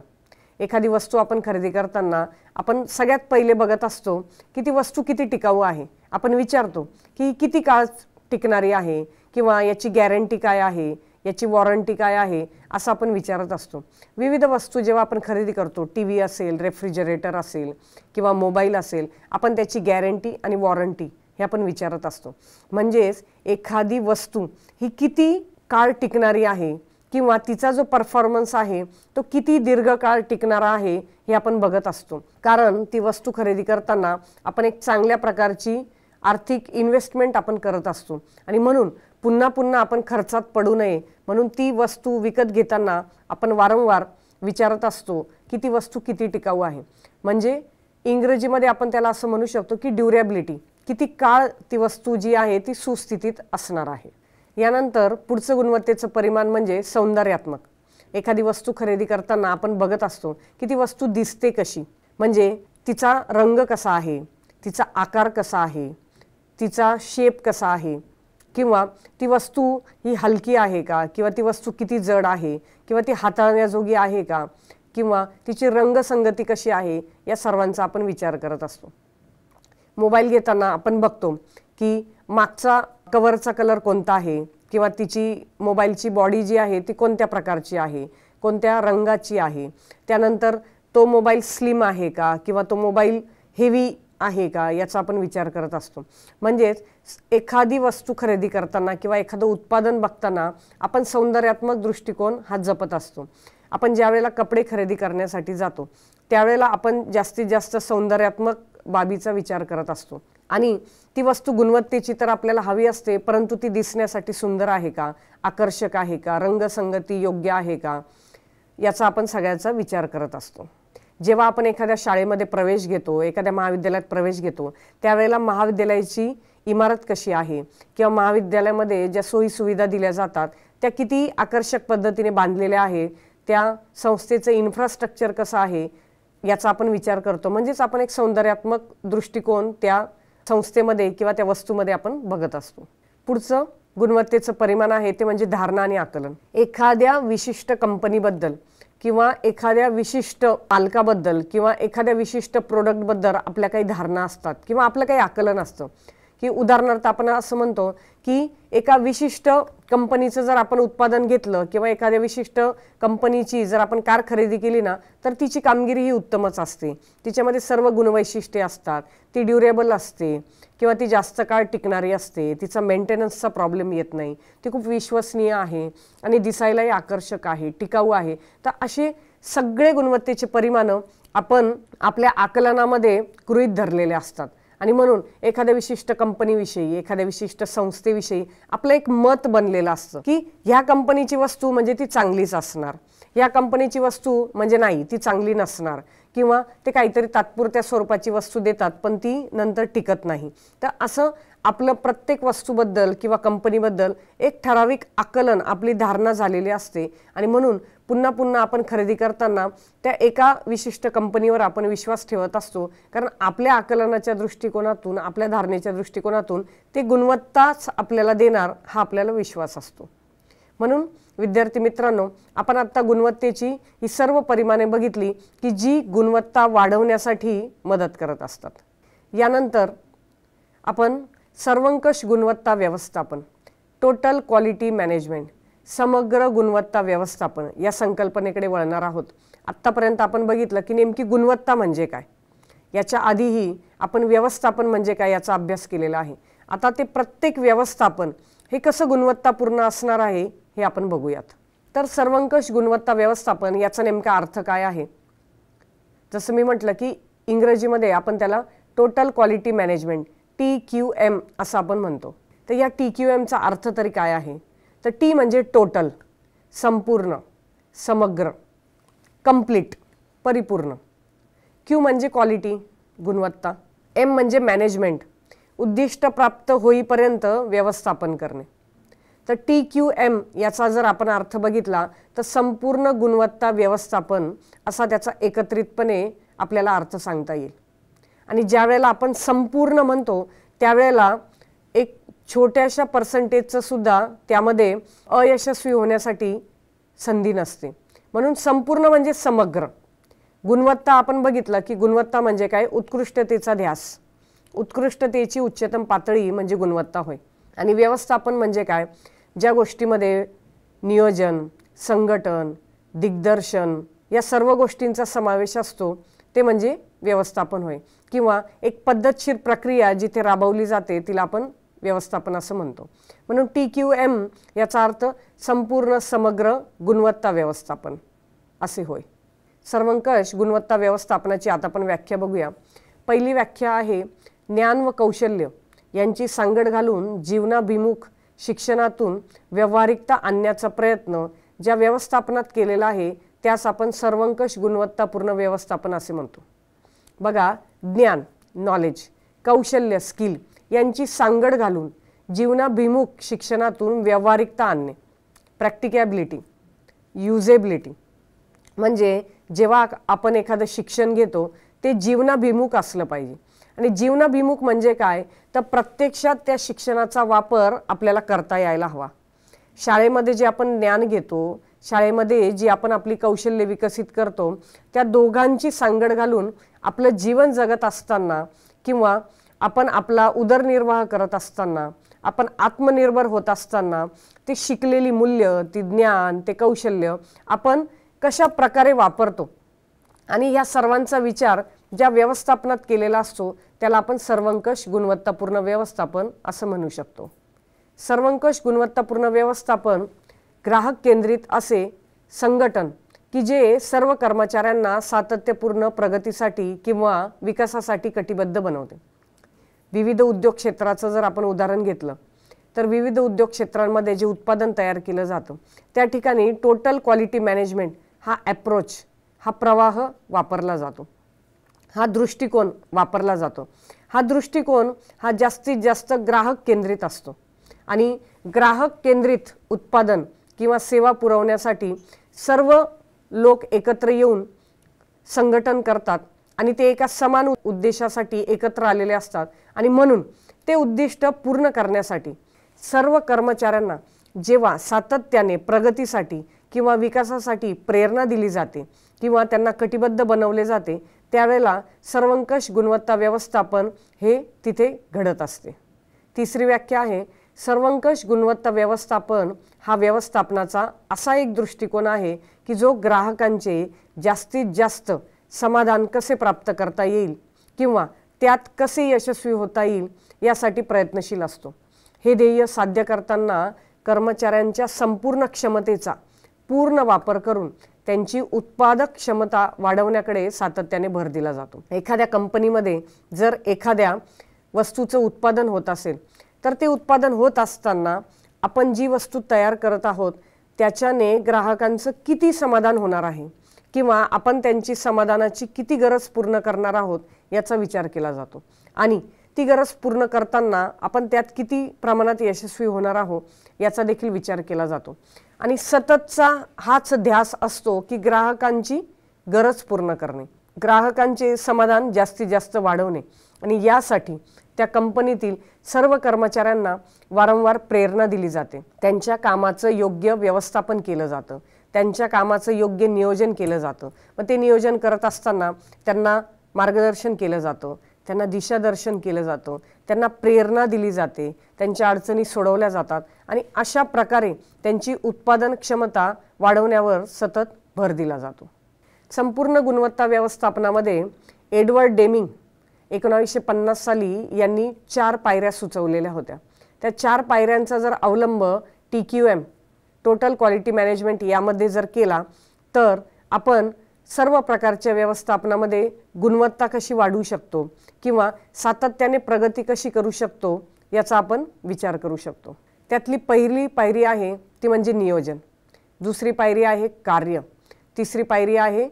एखादी वस्तू आपण खरेदी करताना आपण सगळ्यात पहिले बघत असतो की ती वस्तू किती टिकाऊ आहे. आपण विचारतो की किती काळ टिकणारी आहे किंवा याची गॅरंटी काय आहे, याची वॉरंटी काय आहे, असं आपण विचारत असतो. विविध वस्तू जेव्हा आपण खरेदी करतो, टी व्ही असेल, रेफ्रिजरेटर असेल किंवा मोबाईल असेल, आपण त्याची गॅरंटी आणि वॉरंटी हे आपण विचारत असतो. म्हणजेच एखादी वस्तू ही किती काळ टिकणारी आहे किंवा तिचा जो परफॉर्मन्स आहे तो किती दीर्घकाळ टिकणारा आहे हे आपण बघत असतो. कारण ती वस्तू खरेदी करताना आपण एक चांगल्या प्रकारची आर्थिक इन्व्हेस्टमेंट आपण करत असतो आणि म्हणून पुन्हा पुन्हा आपण खर्चात पडू नये म्हणून ती वस्तू विकत घेताना आपण वारंवार विचारत असतो की ती वस्तू किती टिकाऊ आहे. म्हणजे इंग्रजीमध्ये आपण त्याला असं म्हणू शकतो की ड्युरेबिलिटी, किती काळ ती वस्तू जी आहे ती सुस्थितीत असणार आहे. यानंतर पुढचं गुणवत्तेचं परिमाण म्हणजे सौंदर्यात्मक. एखादी वस्तू खरेदी करताना आपण बघत असतो की ती वस्तू दिसते कशी, म्हणजे तिचा रंग कसा आहे, तिचा आकार कसा आहे, तिचा शेप कसा आहे, किंवा ती वस्तू ही हलकी आहे का, किंवा ती वस्तू किती जड आहे, किंवा ती हाताळण्याजोगी आहे का, किंवा तिची रंगसंगती कशी आहे, या सर्वांचा आपण विचार करत असतो. मोबाईल घेताना आपण बघतो की मागचा कव्हरचा कलर कोणता आहे किंवा तिची मोबाईलची बॉडी जी आहे ती कोणत्या प्रकारची आहे, कोणत्या रंगाची आहे. त्यानंतर तो मोबाईल स्लिम आहे का किंवा तो मोबाईल हेवी आहे का याचा आपण विचार करत असतो. म्हणजेच एखादी वस्तू खरेदी करताना किंवा एखादं उत्पादन बघताना आपण सौंदर्यात्मक दृष्टिकोन हा जपत असतो. आपण ज्यावेळेला कपडे खरेदी करण्यासाठी जातो त्यावेळेला आपण जास्तीत जास्त सौंदर्यात्मक बाबीचा विचार करत असतो आणि ती वस्तू गुणवत्तेची तर आपल्याला हवी असते, परंतु ती दिसण्यासाठी सुंदर आहे का, आकर्षक आहे का, रंगसंगती योग्य आहे का, याचा आपण सगळ्याचा विचार करत असतो. जेव्हा आपण एखाद्या शाळेमध्ये प्रवेश घेतो, एखाद्या महाविद्यालयात प्रवेश घेतो, त्यावेळेला महाविद्यालयाची इमारत कशी आहे किंवा महाविद्यालयामध्ये ज्या सोयी सुविधा दिल्या जातात त्या किती आकर्षक पद्धतीने बांधलेल्या आहे, त्या संस्थेचं इन्फ्रास्ट्रक्चर कसं आहे याचा आपण विचार करतो. म्हणजेच आपण एक सौंदर्यात्मक दृष्टिकोन त्या संस्थेमध्ये किंवा त्या वस्तूमध्ये आपण बघत असतो. पुढचं गुणवत्तेचं परिमाण आहे ते म्हणजे धारणा आणि आकलन. एखाद्या विशिष्ट कंपनीबद्दल किंवा एखाद्या विशिष्ट मालकाबद्दल किंवा एखाद्या विशिष्ट प्रोडक्टबद्दल आपल्या काही धारणा असतात किंवा आपलं काही आकलन असतं. की उदाहरणार्थ आपण असं म्हणतो की एका विशिष्ट कंपनीचं जर आपण उत्पादन घेतलं किंवा एखाद्या विशिष्ट कंपनीची जर आपण कार खरेदी केली ना तर तिची कामगिरी ही उत्तमच असते, तिच्यामध्ये सर्व गुणवैशिष्ट्ये असतात, ती ड्युरेबल असते किंवा ती जास्त काळ टिकणारी असते, तिचा मेंटेनन्सचा प्रॉब्लेम येत नाही, ती खूप विश्वसनीय आहे आणि दिसायलाही आकर्षक आहे, टिकाऊ आहे. तर असे सगळे गुणवत्तेचे परिमाण आपण आपल्या आकलनामध्ये गृहीत धरलेले असतात आणि म्हणून एखाद्या विशिष्ट कंपनीविषयी, एखाद्या विशिष्ट संस्थेविषयी आपलं एक मत बनलेलं असतं की ह्या कंपनीची वस्तू म्हणजे ती चांगलीच असणार, या कंपनीची वस्तू म्हणजे नाही ती चांगली नसणार, किंवा ते काहीतरी तात्पुरत्या स्वरूपाची वस्तू देतात पण ती नंतर टिकत नाही. तर असं आपलं प्रत्येक वस्तूबद्दल किंवा कंपनीबद्दल एक ठराविक आकलन, आपली धारणा झालेली असते आणि म्हणून पुन्हा पुन्हा आपण खरेदी करताना त्या एका विशिष्ट कंपनीवर आपण विश्वास ठेवत असतो, कारण आपल्या आकलनाच्या दृष्टिकोनातून, आपल्या धारणेच्या दृष्टिकोनातून ते गुणवत्ताच आपल्याला देणार हा आपल्याला विश्वास असतो. म्हणून विद्यार्थी मित्रांनो, आपण आता गुणवत्तेची ही सर्व परिमाणे बघितली की जी गुणवत्ता वाढवण्यासाठी मदत करत असतात. यानंतर आपण सर्वंकष गुणवत्ता व्यवस्थापन टोटल क्वालिटी मॅनेजमेंट, समग्र गुणवत्ता व्यवस्थापन या संकल्पनेकडे वळणार आहोत. आत्तापर्यंत आपण बघितलं की नेमकी गुणवत्ता म्हणजे काय, याच्या आधीही आपण व्यवस्थापन म्हणजे काय याचा अभ्यास केलेला आहे. आता ते प्रत्येक व्यवस्थापन हे कसं गुणवत्तापूर्ण असणार आहे हे आपण बघूयात. तर सर्वंकष गुणवत्ता व्यवस्थापन याचा नेमका अर्थ काय आहे. जसं मी म्हटलं की इंग्रजीमध्ये आपण त्याला टोटल क्वालिटी मॅनेजमेंट TQM असं आपण म्हणतो. तर या TQMचा अर्थ तरी काय आहे. तर T म्हणजे टोटल, संपूर्ण, समग्र, कंप्लीट, परिपूर्ण. Q म्हणजे क्वालिटी, गुणवत्ता. M म्हणजे मॅनेजमेंट, उद्दिष्ट प्राप्त होईपर्यंत व्यवस्थापन करणे. तर TQM याचा जर आपण अर्थ बघितला तर संपूर्ण गुणवत्ता व्यवस्थापन असा त्याचा एकत्रितपणे आपल्याला अर्थ सांगता येईल. आणि ज्या वेळेला आपण संपूर्ण म्हणतो त्यावेळेला एक छोट्याशा पर्सेंटेजचं सुद्धा त्यामध्ये अयशस्वी होण्यासाठी संधी नसते. म्हणून संपूर्ण म्हणजे समग्र. गुणवत्ता आपण बघितलं की गुणवत्ता म्हणजे काय, उत्कृष्टतेचा ध्यास, उत्कृष्टतेची उच्चतम पातळी म्हणजे गुणवत्ता होय. आणि व्यवस्थापन म्हणजे काय, ज्या गोष्टीमध्ये नियोजन, संघटन, दिग्दर्शन या सर्व गोष्टींचा समावेश असतो ते म्हणजे व्यवस्थापन होय. किंवा एक पद्धतशीर प्रक्रिया जिथे राबवली जाते तिला आपण व्यवस्थापन असं म्हणतो. म्हणून TQM याचा अर्थ संपूर्ण समग्र गुणवत्ता व्यवस्थापन असे होय. सर्वंकष गुणवत्ता व्यवस्थापनाची आता आपण व्याख्या बघूया. पहिली व्याख्या आहे, ज्ञान व कौशल्य यांची सांगड घालून जीवनाभिमुख शिक्षणातून व्यावहारिकता आणण्याचा प्रयत्न ज्या व्यवस्थापनात केलेला आहे त्यास आपण सर्वंकष गुणवत्तापूर्ण व्यवस्थापन असे म्हणतो. बघा, ज्ञान, नॉलेज, कौशल्य, स्किल यांची सांगड घालून जीवनाभिमुख शिक्षणातून व्यावहारिकता आणणे, प्रॅक्टिकॅबिलिटी, युजेबिलिटी. म्हणजे जेव्हा आपण एखादं शिक्षण घेतो ते जीवनाभिमुख असलं पाहिजे. आणि जीवनाभिमुख म्हणजे काय, तर प्रत्यक्षात त्या शिक्षणाचा वापर आपल्याला करता यायला हवा. शाळेमध्ये जे आपण ज्ञान घेतो, शाळेमध्ये जी आपण आपली कौशल्य विकसित करतो, त्या दोघांची सांगड घालून आपलं जीवन जगत असताना किंवा आपण आपला उदरनिर्वाह करत असताना, आपण आत्मनिर्भर होत असताना ते शिकलेली मूल्य, ती ज्ञान, ते कौशल्य आपण कशा प्रकारे वापरतो आणि ह्या सर्वांचा विचार ज्या व्यवस्थापनात केलेला असतो त्याला आपण सर्वंकष गुणवत्तापूर्ण व्यवस्थापन असं म्हणू शकतो. सर्वंकष गुणवत्तापूर्ण व्यवस्थापन ग्राहक केंद्रित असे संघटन की जे सर्व कर्मचाऱ्यांना सातत्यपूर्ण प्रगतीसाठी किंवा विकासासाठी कटिबद्ध बनवते. विविध उद्योग क्षेत्राचं जर आपण उदाहरण घेतलं तर विविध उद्योग क्षेत्रांमध्ये जे उत्पादन तयार केलं जातं त्या ठिकाणी टोटल क्वालिटी मॅनेजमेंट हा ॲप्रोच, हा प्रवाह वापरला जातो, हा दृष्टिकोन वापरला जातो. हा दृष्टिकोन हा जास्तीत जास्त ग्राहक केंद्रित असतो आणि ग्राहक केंद्रित उत्पादन किंवा सेवा पुरवण्यासाठी सर्व लोक एकत्र येऊन संघटन करतात आणि ते एका समान उद्देशासाठी एकत्र आलेले असतात. आणि म्हणून ते उद्दिष्ट पूर्ण करण्यासाठी सर्व कर्मचाऱ्यांना जेव्हा सातत्याने प्रगतीसाठी किंवा विकासासाठी प्रेरणा दिली जाते किंवा त्यांना कटिबद्ध बनवले जाते त्यावेळेला सर्वंकष गुणवत्ता व्यवस्थापन हे तिथे घडत असते. तिसरी व्याख्या आहे, सर्वंकष गुणवत्ता व्यवस्थापन हा व्यवस्थापनाचा असा एक दृष्टिकोन आहे की जो ग्राहकांचे जास्तीत जास्त समाधान कसे प्राप्त करता येईल किंवा त्यात कसे यशस्वी होता येईल यासाठी प्रयत्नशील असतो. हे ध्येय साध्य करताना कर्मचाऱ्यांच्या संपूर्ण क्षमतेचा पूर्ण वापर करून त्यांची उत्पादक क्षमता वाढवण्याकडे सातत्याने भर दिला जातो. एखाद्या कंपनीमध्ये जर एखाद्या वस्तूचं उत्पादन होत असेल तर ते उत्पादन होत असताना आपण जी वस्तू तयार करत आहोत त्याच्याने ग्राहकांचं किती समाधान होणार आहे किंवा आपण त्यांची समाधानाची किती गरज पूर्ण करणार आहोत याचा विचार केला जातो. आणि ती गरज पूर्ण करताना आपण त्यात किती प्रमाणात यशस्वी होणार आहोत याचा देखील विचार केला जातो. आणि सततचा हाच ध्यास असतो की ग्राहकांची गरज पूर्ण करणे, ग्राहकांचे समाधान जास्तीत जास्त वाढवणे. आणि यासाठी त्या कंपनीतील सर्व कर्मचाऱ्यांना वारंवार प्रेरणा दिली जाते. त्यांच्या कामाचं योग्य व्यवस्थापन केलं जातं, त्यांच्या कामाचं योग्य नियोजन केलं जातं. मग ते नियोजन करत असताना त्यांना मार्गदर्शन केलं जातं, त्यांना दिशादर्शन केलं जातं, त्यांना प्रेरणा दिली जाते, त्यांच्या अडचणी सोडवल्या जातात आणि अशा प्रकारे त्यांची उत्पादन क्षमता वाढवण्यावर सतत भर दिला जातो. संपूर्ण गुणवत्ता व्यवस्थापनामध्ये एडवर्ड डेमिंग 1950 साली यांनी 4 पायऱ्या सुचवलेल्या होत्या. त्या 4 पायऱ्यांचा जर अवलंब TQM टोटल क्वालिटी मॅनेजमेंट यामध्ये जर केला तर आपण सर्व प्रकारच्या व्यवस्थापनामध्ये गुणवत्ता कशी वाढवू शकतो किंवा सातत्याने प्रगती कशी करू शकतो याचा आपण विचार करू शकतो. त्यातली पहिली पायरी आहे ती म्हणजे नियोजन, दुसरी पायरी आहे कार्य, तिसरी पायरी आहे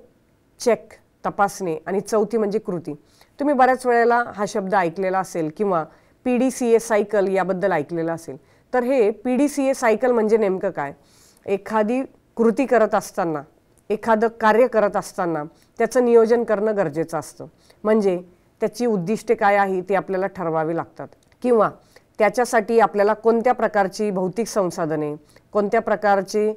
चेक तपासणे आणि चौथी म्हणजे कृती. तुम्ही बऱ्याच वेळेला हा शब्द ऐकलेला असेल किंवा PDCA सायकल याबद्दल ऐकलेलं असेल. तर हे PDCA सायकल म्हणजे नेमकं काय? एखादी कृती करत असताना, एखादं कार्य करत असताना त्याचं नियोजन करणं गरजेचं असतं. म्हणजे त्याची उद्दिष्टे काय आहे ते आपल्याला ठरवावी लागतात किंवा त्याच्यासाठी आपल्याला कोणत्या प्रकारची भौतिक संसाधने, कोणत्या प्रकारची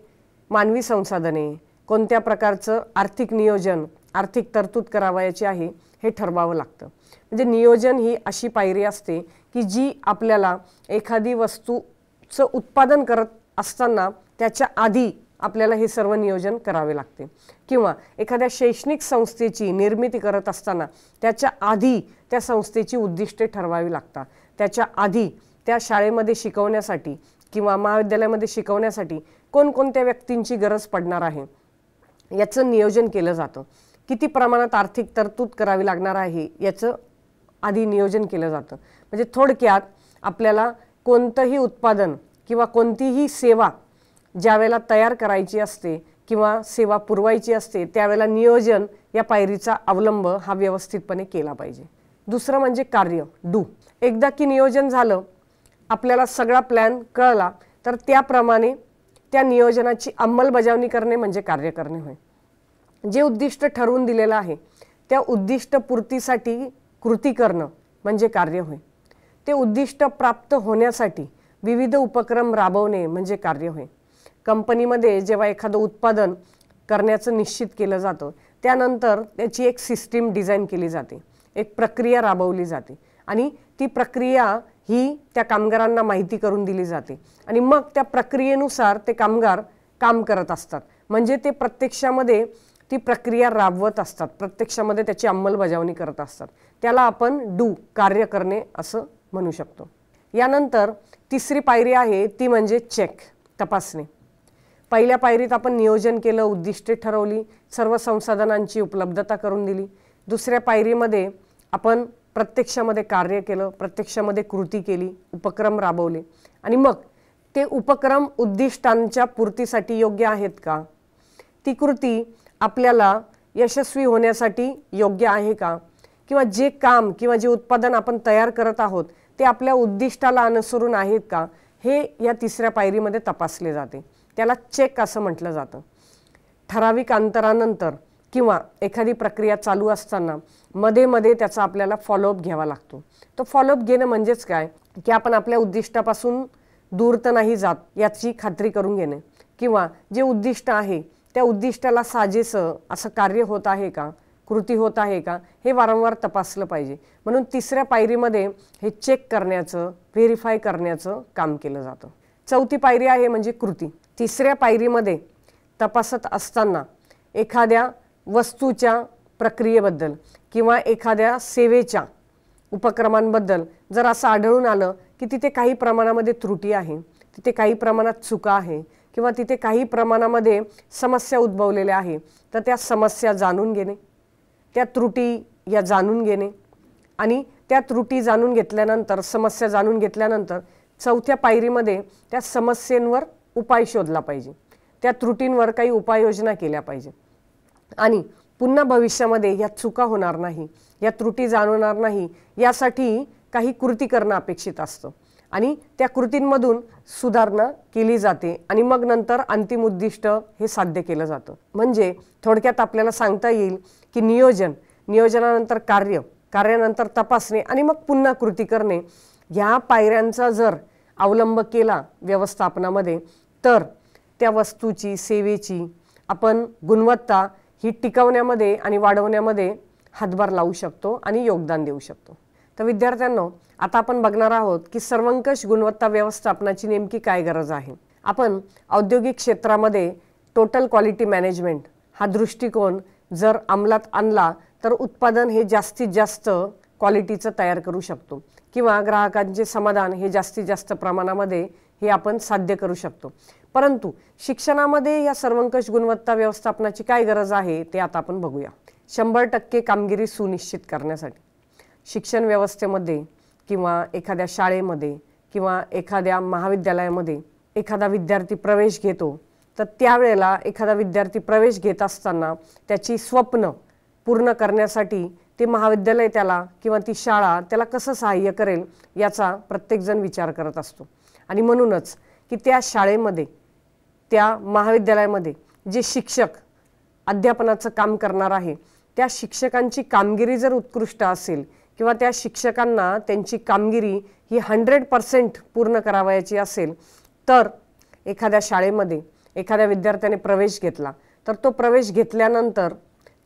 मानवी संसाधने, कोणत्या प्रकारचं आर्थिक नियोजन, आर्थिक तरतूद करावयाची आहे हे ठरवावं लागतं. म्हणजे नियोजन ही अशी पायरी असते की जी आपल्याला एखादी वस्तूचं उत्पादन करत असताना त्याच्या आधी आपल्याला हे सर्व नियोजन करावे लागते किंवा एखाद्या शैक्षणिक संस्थेची निर्मिती करत असताना त्याच्या आधी त्या संस्थेची उद्दिष्टे ठरवावी लागतात. त्याच्या आधी त्या शाळेमध्ये शिकवण्यासाठी किंवा महाविद्यालयामध्ये शिकवण्यासाठी कोणकोणत्या व्यक्तींची गरज पडणार आहे याचं नियोजन केलं जातं. किती प्रमाणात आर्थिक तरतूद करावी लागणार आहे याचं आधी नियोजन केलं जातं. म्हणजे थोडक्यात आपल्याला कोणतंही उत्पादन किंवा कोणतीही सेवा ज्यावेळेला तयार करायची असते किंवा सेवा पुरवायची असते त्यावेळेला नियोजन या पायरीचा अवलंब हा व्यवस्थितपणे केला पाहिजे. दुसरं म्हणजे कार्य, डू. एकदा की नियोजन झालं, आपल्याला सगळा प्लॅन कळला तर त्याप्रमाणे त्या नियोजनाची अंमलबजावणी करणे म्हणजे कार्य करणे होय. जे उद्दिष्ट ठरवून दिलेलं आहे त्या उद्दिष्टपूर्तीसाठी कृती करणं म्हणजे कार्य होय. ते उद्दिष्ट प्राप्त होण्यासाठी विविध उपक्रम राबवणे म्हणजे कार्य होय. कंपनीमध्ये जेव्हा एखादं उत्पादन करण्याचं निश्चित केलं जातं त्यानंतर त्याची एक सिस्टीम डिझाईन केली जाते, एक प्रक्रिया राबवली जाते आणि ती प्रक्रिया ही त्या कामगारांना माहिती करून दिली जाते आणि मग त्या प्रक्रियेनुसार ते कामगार काम करत असतात. म्हणजे ते प्रत्यक्षामध्ये ती प्रक्रिया राबवत असतात, प्रत्यक्षामध्ये त्याची अंमलबजावणी करत असतात. त्याला आपण डू, कार्य करणे असं म्हणू शकतो. यानंतर तिसरी पायरी आहे ती म्हणजे चेक, तपासणे. पहिल्या पायरीत आपण नियोजन केलं, उद्दिष्टे ठरवली, सर्व संसाधनांची उपलब्धता करून दिली. दुसऱ्या पायरीमध्ये आपण प्रत्यक्षामध्ये कार्य केलं, प्रत्यक्षामध्ये कृती केली, उपक्रम राबवले आणि मग ते उपक्रम उद्दिष्टांच्या पूर्तीसाठी योग्य आहेत का, ती कृती आपल्याला यशस्वी होण्यासाठी योग्य आहे का, किंवा जे काम किंवा जे उत्पादन आपण तयार करत आहोत ते आपल्या उद्दिष्टाला अनुसरून आहेत का, हे या तिसऱ्या पायरीमध्ये तपासले जाते. त्याला चेक असं म्हटलं जातं. ठराविक अंतरानंतर किंवा एखादी प्रक्रिया चालू असताना मध्ये मध्ये त्याचा आपल्याला फॉलोअप घ्यावा लागतो. तो फॉलोअप घेणं म्हणजेच काय की आपण आपल्या उद्दिष्टापासून दूर तर नाही जात याची खात्री करून घेणे किंवा जे उद्दिष्ट आहे त्या उद्दिष्टाला साजेसं असं कार्य होत आहे का, कृती होत आहे का, हे वारंवार तपासलं पाहिजे. म्हणून तिसऱ्या पायरीमध्ये हे चेक करण्याचं, व्हेरीफाय करण्याचं काम केलं जातं. चौथी पायरी आहे म्हणजे कृती. तिसऱ्या पायरीमध्ये तपासत असताना एखाद्या वस्तूच्या प्रक्रियेबद्दल किंवा एखाद्या सेवेच्या उपक्रमांबद्दल जर असं आढळून आलं की तिथे काही प्रमाणामध्ये त्रुटी आहे, तिथे काही प्रमाणात चुका आहे किंवा तिथे काही प्रमाणामध्ये समस्या उद्भवलेल्या आहे, तर त्या समस्या जाणून घेणे, त्या त्रुटी या जाणून घेणे आणि त्या त्रुटी जाणून घेतल्यानंतर, समस्या जाणून घेतल्यानंतर चौथ्या पायरीमध्ये त्या समस्येंवर उपाय शोधला पाहिजे, त्या त्रुटींवर काही उपाययोजना केल्या पाहिजे आणि पुन्हा भविष्यामध्ये या चुका होणार नाही, या त्रुटी जाणवणार नाही यासाठी काही कृती करणं अपेक्षित असतं आणि त्या कृतींमधून सुधारणा केली जाते आणि मग नंतर अंतिम उद्दिष्ट हे साध्य केलं जातं. म्हणजे थोडक्यात आपल्याला सांगता येईल की नियोजन, नियोजनानंतर कार्य, कार्यानंतर तपासणे आणि मग पुन्हा कृती करणे, ह्या पायऱ्यांचा जर अवलंब केला व्यवस्थापनामध्ये तर त्या वस्तूची, सेवेची आपण गुणवत्ता ही टिकवण्यामध्ये आणि वाढवण्यामध्ये हातभार लावू शकतो आणि योगदान देऊ शकतो. तर विद्यार्थ्यांनो, आता आपण बघणार आहोत की सर्वंकष गुणवत्ता व्यवस्थापनाची नेमकी काय गरज आहे। आपण औद्योगिक क्षेत्रामध्ये टोटल क्वालिटी मॅनेजमेंट हा दृष्टिकोन जर अंमलात आणला तर उत्पादन हे जास्तीत जास्त क्वालिटीचं तयार करू शकतो किंवा ग्राहकांचे समाधान हे जास्तीत जास्त प्रमाणामध्ये हे आपण साध्य करू शकतो। परंतु शिक्षणामध्ये या सर्वंकष गुणवत्ता व्यवस्थापनाची काय गरज आहे ते आता आपण बघूया। 100% कामगिरी सुनिश्चित करण्यासाठी शिक्षण व्यवस्थेमध्ये किंवा एखाद्या शाळेमध्ये किंवा एखाद्या महाविद्यालयामध्ये एखादा विद्यार्थी प्रवेश घेतो, तर त्यावेळेला एखादा विद्यार्थी प्रवेश घेत असताना त्याची स्वप्न पूर्ण करण्यासाठी ते महाविद्यालय त्याला किंवा ती शाळा त्याला कसं सहाय्य करेल याचा प्रत्येकजण विचार करत असतो। आणि म्हणूनच की त्या शाळेमध्ये त्या महाविद्यालयामध्ये जे शिक्षक अध्यापनाचं काम करणार आहे त्या शिक्षकांची कामगिरी जर उत्कृष्ट असेल किंवा त्या शिक्षकांना त्यांची कामगिरी ही 100% पूर्ण करावयाची असेल, तर एखाद्या शाळेमध्ये एखाद्या विद्यार्थ्याने प्रवेश घेतला तर तो प्रवेश घेतल्यानंतर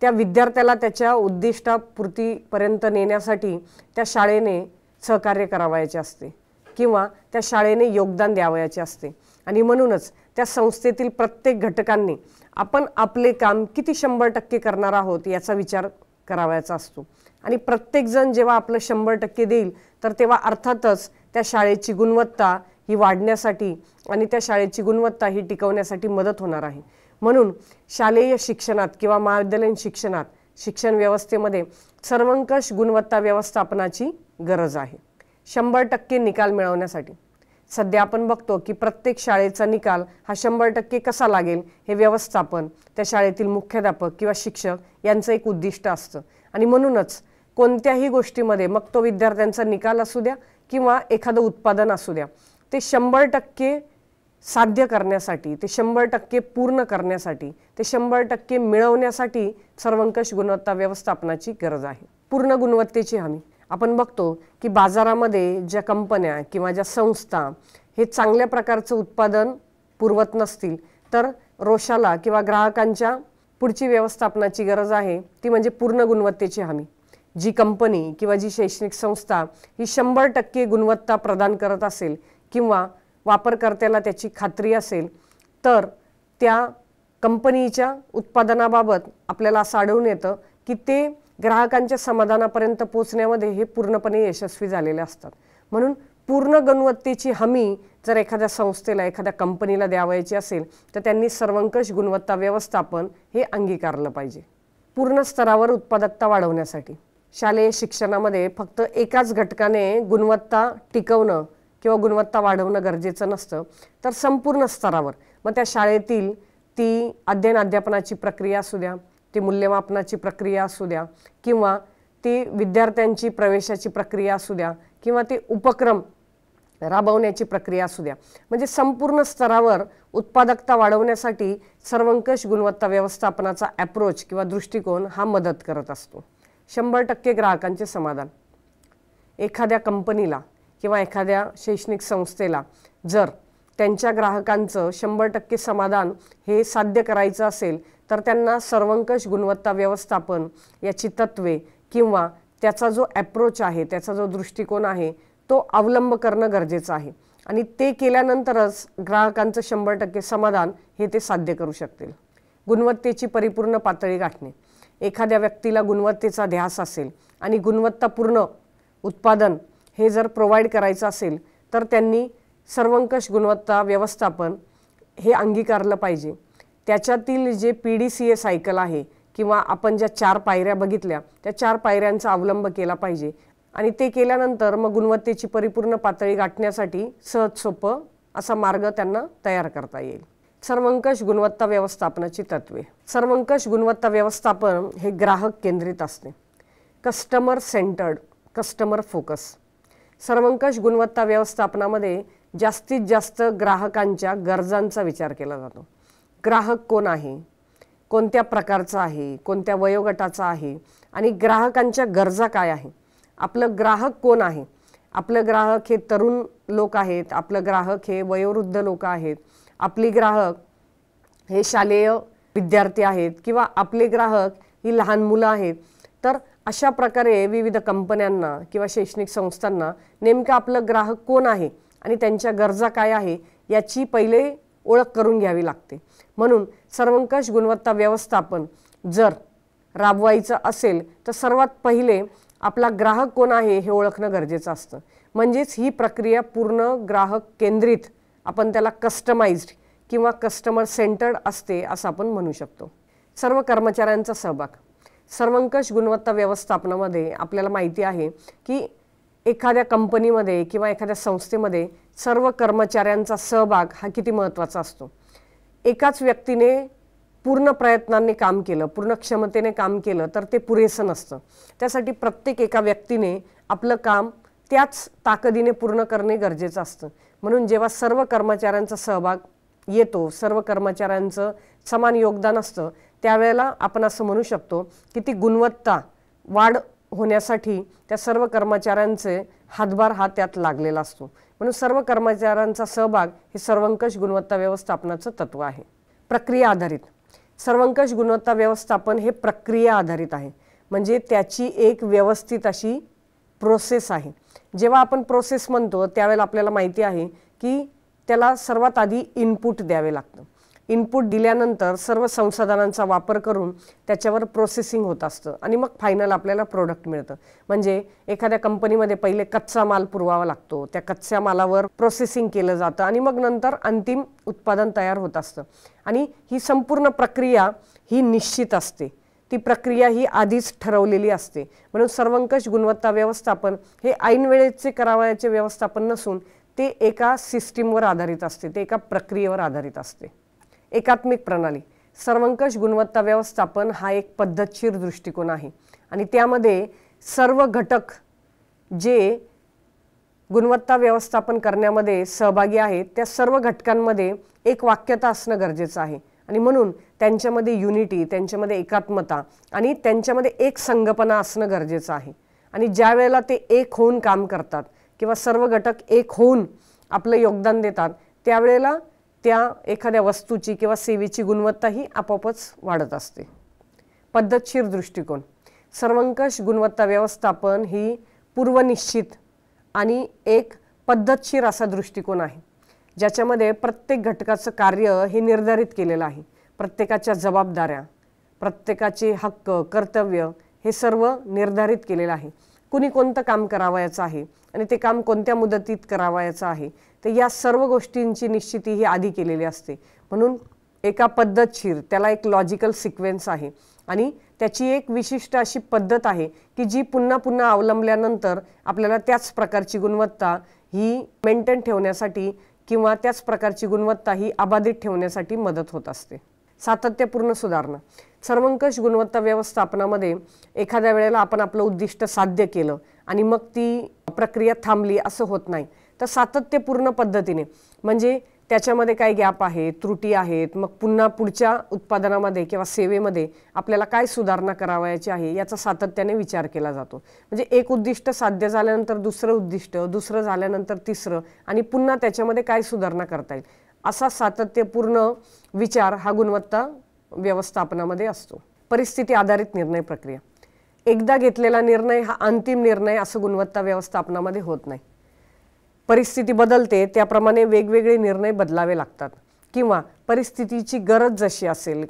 त्या विद्यार्थ्याला त्याच्या उद्दिष्टापूर्तीपर्यंत नेण्यासाठी त्या शाळेने सहकार्य करावयाचे असते किंवा त्या शाळेने योगदान द्यावयाचे असते। आणि म्हणूनच त्या संस्थेतील प्रत्येक घटकांनी आपण आपले काम किती 100% करणार आहोत याचा विचार करावयाचा असतो। आणि प्रत्येकजण जेव्हा आपलं 100% देईल तर तेव्हा अर्थातच त्या शाळेची गुणवत्ता ही वाढण्यासाठी आणि त्या शाळेची गुणवत्ता ही टिकवण्यासाठी मदत होणार आहे। म्हणून शालेय शिक्षणात किंवा महाविद्यालयीन शिक्षणात शिक्षण व्यवस्थेमध्ये सर्वंकष गुणवत्ता व्यवस्थापनाची गरज आहे। 100% निकाल मिळवण्यासाठी सध्या आपण बघतो की प्रत्येक शाळेचा निकाल हा 100% कसा लागेल हे व्यवस्थापन त्या शाळेतील मुख्याध्यापक किंवा शिक्षक यांचं एक उद्दिष्ट असतं। आणि म्हणूनच कोणत्याही गोष्टीमध्ये मग तो विद्यार्थ्यांचा निकाल असू द्या किंवा एखादं उत्पादन असू द्या, ते 100% साध्य करण्यासाठी, ते 100% पूर्ण करण्यासाठी, ते 100% मिळवण्यासाठी सर्वंकष गुणवत्ता व्यवस्थापनाची गरज आहे। पूर्ण गुणवत्तेची हमी आपण बघतो की बाजारामध्ये ज्या कंपन्या किंवा ज्या संस्था हे चांगल्या प्रकारचं उत्पादन पुरवत नसतील तर रोषाला किंवा ग्राहकांच्या पुढची व्यवस्थापनाची गरज आहे ती म्हणजे पूर्ण गुणवत्तेची हमी। जी कंपनी किंवा जी शैक्षणिक संस्था ही 100% गुणवत्ता प्रदान करत असेल किंवा वापरकर्त्याला त्याची खात्री असेल तर त्या कंपनीच्या उत्पादनाबाबत आपल्याला असं आढळून येतं की ते ग्राहकांच्या समाधानापर्यंत पोहोचण्यामध्ये हे पूर्णपणे यशस्वी झालेले असतात। म्हणून पूर्ण गुणवत्तेची हमी जर एखाद्या संस्थेला एखाद्या कंपनीला द्यावयाची असेल तर त्यांनी सर्वंकष गुणवत्ता व्यवस्थापन हे अंगीकारलं पाहिजे। पूर्ण स्तरावर उत्पादकता वाढवण्यासाठी शालेय शिक्षणामध्ये फक्त एकाच घटकाने गुणवत्ता टिकवणं किंवा गुणवत्ता वाढवणं गरजेचं नसतं, तर संपूर्ण स्तरावर मग त्या शाळेतील ती अध्ययन अध्यापनाची प्रक्रिया असू द्या, ती मूल्यमापनाची प्रक्रिया असू द्या किंवा ती विद्यार्थ्यांची प्रवेशाची प्रक्रिया असू द्या किंवा ते उपक्रम राबवण्याची प्रक्रिया असू द्या, म्हणजे संपूर्ण स्तरावर उत्पादकता वाढवण्यासाठी सर्वंकष गुणवत्ता व्यवस्थापनाचा अप्रोच किंवा दृष्टिकोन हा मदत करत असतो। 100% ग्राहकांचे समाधान एखाद्या कंपनीला किंवा एखाद्या शैक्षणिक संस्थेला जर त्यांच्या ग्राहकांचं 100% समाधान हे साध्य करायचं असेल तर त्यांना सर्वंकष गुणवत्ता व्यवस्थापन याची तत्वे किंवा त्याचा जो अप्रोच आहे, त्याचा जो दृष्टिकोन आहे तो अवलंब करणं गरजेचं आहे। आणि ते केल्यानंतरच ग्राहकांचं 100% समाधान हे ते साध्य करू शकतील। गुणवत्तेची परिपूर्ण पातळी गाठणे एखाद्या व्यक्तीला गुणवत्तेचा ध्यास असेल आणि गुणवत्तापूर्ण उत्पादन हे जर प्रोव्हाइड करायचं असेल तर त्यांनी सर्वंकष गुणवत्ता व्यवस्थापन हे अंगीकारलं पाहिजे। त्याच्यातील जे PDCA सायकल आहे किंवा आपण ज्या 4 पायऱ्या बघितल्या त्या 4 पायऱ्यांचा अवलंब केला पाहिजे आणि ते केल्यानंतर मग गुणवत्तेची परिपूर्ण पातळी गाठण्यासाठी सहज सोपं असा मार्ग त्यांना तयार करता येईल। सर्वंकष गुणवत्ता व्यवस्थापनाची तत्वे सर्वंकष गुणवत्ता व्यवस्थापन हे ग्राहक केंद्रित असते, कस्टमर सेंटर्ड, कस्टमर फोकस। सर्वंकष गुणवत्ता व्यवस्थापनामध्ये जास्तीत जास्त ग्राहकांच्या गरजांचा विचार केला जातो। ग्राहक कोण आहे, कोणत्या प्रकारचा आहे, कोणत्या वयोगटाचा आहे आणि ग्राहकांच्या गरजा काय आहे। आपलं ग्राहक कोण आहे, आपलं ग्राहक हे तरुण लोक आहेत, आपलं ग्राहक हे वयोवृद्ध लोक आहेत, आपली ग्राहक हे शालेय विद्यार्थी आहेत किंवा आपले ग्राहक ही लहान मुलं आहेत। तर अशा प्रकारे विविध कंपन्यांना किंवा शैक्षणिक संस्थांना नेमका आपलं ग्राहक कोण आहे आणि त्यांच्या गरजा काय आहे याची पहिले ओळख करून घ्यावी लागते। म्हणून सर्वंकष गुणवत्ता व्यवस्थापन जर राबवायचं असेल तर सर्वात पहिले आपला ग्राहक कोण आहे हे ओळखणं गरजेचं असतं। म्हणजेच ही प्रक्रिया पूर्ण ग्राहक केंद्रित, आपण त्याला कस्टमाइज्ड किंवा कस्टमर सेंटर्ड असते असं आपण म्हणू शकतो। सर्व कर्मचाऱ्यांचा सहभाग सर्वंकष गुणवत्ता व्यवस्थापनामध्ये आपल्याला माहिती आहे की एखाद्या कंपनीमध्ये किंवा एखाद्या संस्थेमध्ये सर्व कर्मचाऱ्यांचा सहभाग हा किती महत्त्वाचा असतो। एकाच व्यक्तीने पूर्ण प्रयत्नांनी काम केलं, पूर्ण क्षमतेने काम केलं तर ते पुरेसं नसतं। त्यासाठी प्रत्येक एका व्यक्तीने आपलं काम त्याच ताकदीने पूर्ण करणे गरजेचं असतं। म्हणून जेव्हा सर्व कर्मचाऱ्यांचा सहभाग येतो, सर्व कर्मचाऱ्यांचं समान योगदान असतं, त्यावेळेला आपण असं म्हणू शकतो की ती गुणवत्ता वाढ होण्यासाठी त्या सर्व कर्मचाऱ्यांचे हातभार हा त्यात लागलेला असतो। म्हणून सर्व कर्मचाऱ्यांचा सहभाग हे सर्वंकष गुणवत्ता व्यवस्थापनाचं तत्व आहे। प्रक्रिया आधारित सर्वंकष गुणवत्ता व्यवस्थापन हे प्रक्रिया आधारित आहे, म्हणजे त्याची एक व्यवस्थित अशी प्रोसेस आहे। जेव्हा आपण प्रोसेस म्हणतो त्यावेळेला आपल्याला माहिती आहे की त्याला सर्वात आधी इनपुट द्यावे लागतं। इनपुट दिल्यानंतर सर्व संसाधनांचा वापर करून त्याच्यावर प्रोसेसिंग होत असतं आणि मग फायनल आपल्याला प्रोडक्ट मिळतं। म्हणजे एखाद्या कंपनीमध्ये पहिले कच्चा माल पुरवावा लागतो, त्या कच्च्या मालावर प्रोसेसिंग केलं जातं आणि मग नंतर अंतिम उत्पादन तयार होत असतं। आणि ही संपूर्ण प्रक्रिया ही निश्चित असते, ती प्रक्रिया ही आधीच ठरवलेली असते। म्हणून सर्वंकष गुणवत्ता व्यवस्थापन हे ऐन वेळेचे करावयाचे व्यवस्थापन नसून ते एका सिस्टीमवर आधारित असते, ते एका प्रक्रियेवर आधारित असते। एकात्मिक प्रणाली सर्वंकष गुणवत्ता व्यवस्थापन हा एक पद्धतशीर दृष्टिकोन आहे आणि त्यामध्ये सर्व घटक जे गुणवत्ता व्यवस्थापन करण्यामध्ये सहभागी आहेत त्या सर्व घटकांमध्ये एक वाक्यता असणं गरजेचं आहे आणि म्हणून त्यांच्यामध्ये युनिटी, त्यांच्यामध्ये एकात्मता आणि त्यांच्यामध्ये एक संगपना असणं गरजेचं आहे। आणि ज्या वेळेला ते एक होऊन काम करतात किंवा सर्व घटक एक होऊन आपलं योगदान देतात त्यावेळेला त्या एखाद्या वस्तूची किंवा सेवेची गुणवत्ता ही आपोआपच वाढत असते। पद्धतशीर दृष्टिकोन सर्वंकष गुणवत्ता व्यवस्थापन ही पूर्वनिश्चित आणि एक पद्धतशीर असा दृष्टिकोन आहे, ज्याच्यामध्ये प्रत्येक घटकाचं कार्य हे निर्धारित केलेलं आहे। प्रत्येकाच्या जबाबदाऱ्या, प्रत्येकाचे हक्क, कर्तव्य हे सर्व निर्धारित केलेलं आहे। कुणी कोणतं काम करावयाचं आहे आणि ते काम कोणत्या मुदतीत करावयाचं आहे तर या सर्व गोष्टींची निश्चिती ही आधी केलेली असते। म्हणून एका पद्धतशीर, त्याला एक लॉजिकल सिक्वेन्स आहे आणि त्याची एक विशिष्ट अशी पद्धत आहे की जी पुन्हा पुन्हा अवलंबल्यानंतर आपल्याला त्याच प्रकारची गुणवत्ता ही मेंटेन ठेवण्यासाठी किंवा त्याच प्रकारची गुणवत्ता ही अबाधित ठेवण्यासाठी मदत होत असते। सातत्यपूर्ण सुधारणा सर्वंकष गुणवत्ता व्यवस्थापनामध्ये एखाद्या वेळेला आपण आपलं उद्दिष्ट साध्य केलं आणि मग ती प्रक्रिया थांबली असं होत नाही, तर सातत्यपूर्ण पद्धतीने म्हणजे त्याच्यामध्ये काय गॅप आहे, त्रुटी आहेत, मग पुन्हा पुढच्या उत्पादनामध्ये किंवा सेवेमध्ये आपल्याला काय सुधारणा करावयाची आहे याचा सातत्याने विचार केला जातो। म्हणजे एक उद्दिष्ट साध्य झाल्यानंतर दुसरं उद्दिष्ट, दुसरं झाल्यानंतर तिसरं आणि पुन्हा त्याच्यामध्ये काय सुधारणा करता येईल असा सातत्यपूर्ण विचार हा गुणवत्ता व्यवस्थापनामध्ये असतो। परिस्थिती आधारित निर्णय प्रक्रिया एकदा घेतलेला निर्णय हा अंतिम निर्णय असं गुणवत्ता व्यवस्थापनामध्ये होत नाही। परिस्थिती बदलते त्याप्रमाणे वेगवेगळे निर्णय बदलावे लागतात किंवा परिस्थितीची गरज जशी असेल,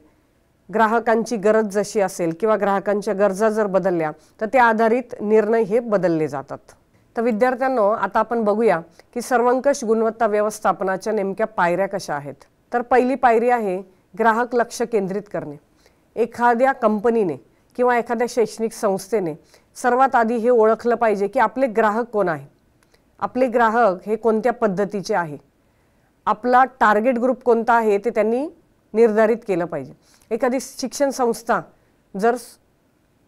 ग्राहकांची गरज जशी असेल किंवा ग्राहकांच्या गरजा जर बदलल्या तर त्या आधारित निर्णय हे बदलले जातात। तर विद्यार्थ्यांनो, आता आपण बघूया की सर्वंकष गुणवत्ता व्यवस्थापनाच्या नेमक्या पायऱ्या कशा आहेत। तर पहिली पायरी आहे ग्राहक लक्ष केंद्रित करणे। एखाद्या कंपनीने किंवा एखाद्या शैक्षणिक संस्थेने सर्वात आधी हे ओळखलं पाहिजे की आपले ग्राहक कोण आहे, आपले ग्राहक हे कोणत्या पद्धतीचे आहे, आपला टार्गेट ग्रुप कोणता आहे ते त्यांनी निर्धारित केलं पाहिजे। एखादी शिक्षण संस्था जर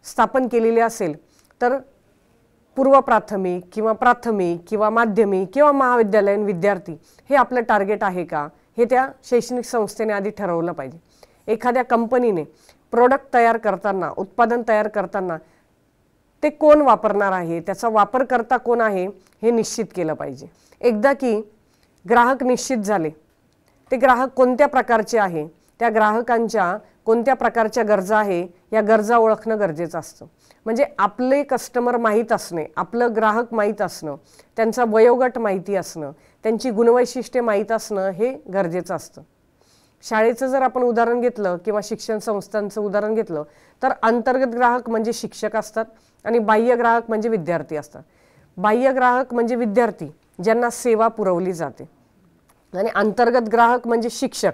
स्थापन केलेली असेल तर पूर्व प्राथमिक किंवा प्राथमिक किंवा माध्यमिक किंवा महाविद्यालयीन विद्यार्थी हे आपलं टार्गेट आहे का हे त्या शैक्षणिक संस्थेने आधी ठरवलं पाहिजे। एखाद्या कंपनीने प्रोडक्ट तयार करताना, उत्पादन तयार करताना ते कोण वापरणार आहे, त्याचा वापरकर्ता कोण आहे हे निश्चित केलं पाहिजे। एकदा की ग्राहक निश्चित झाले, ते ग्राहक कोणत्या प्रकारचे आहे, त्या ग्राहकांच्या कोणत्या प्रकारच्या गरजा आहे या गरजा ओळखणं गरजेचं असतं. म्हणजे आपले कस्टमर माहीत असणे, आपलं ग्राहक माहीत असणं, त्यांचा वयोगट माहिती असणं, त्यांची गुणवैशिष्ट्ये माहीत असणं हे गरजेचं असतं. शाळेचं जर आपण उदाहरण घेतलं किंवा शिक्षण संस्थांचं उदाहरण घेतलं तर अंतर्गत ग्राहक म्हणजे शिक्षक असतात आणि बाह्य ग्राहक म्हणजे विद्यार्थी असतात. बाह्य ग्राहक म्हणजे विद्यार्थी ज्यांना सेवा पुरवली जाते आणि अंतर्गत ग्राहक म्हणजे शिक्षक.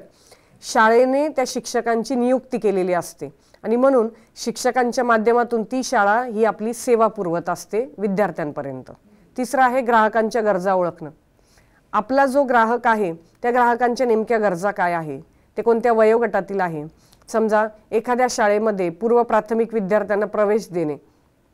शाळेने त्या शिक्षकांची नियुक्ती केलेली असते आणि म्हणून शिक्षकांच्या माध्यमातून ती शाळा ही आपली सेवा पुरवत असते विद्यार्थ्यांपर्यंत. तिसरं आहे ग्राहकांच्या गरजा ओळखणं. आपला जो ग्राहक आहे त्या ग्राहकांच्या नेमक्या गरजा काय आहे, ते कोणत्या वयोगटातील आहे. समजा एखाद्या शाळेमध्ये पूर्व प्राथमिक विद्यार्थ्यांना प्रवेश देणे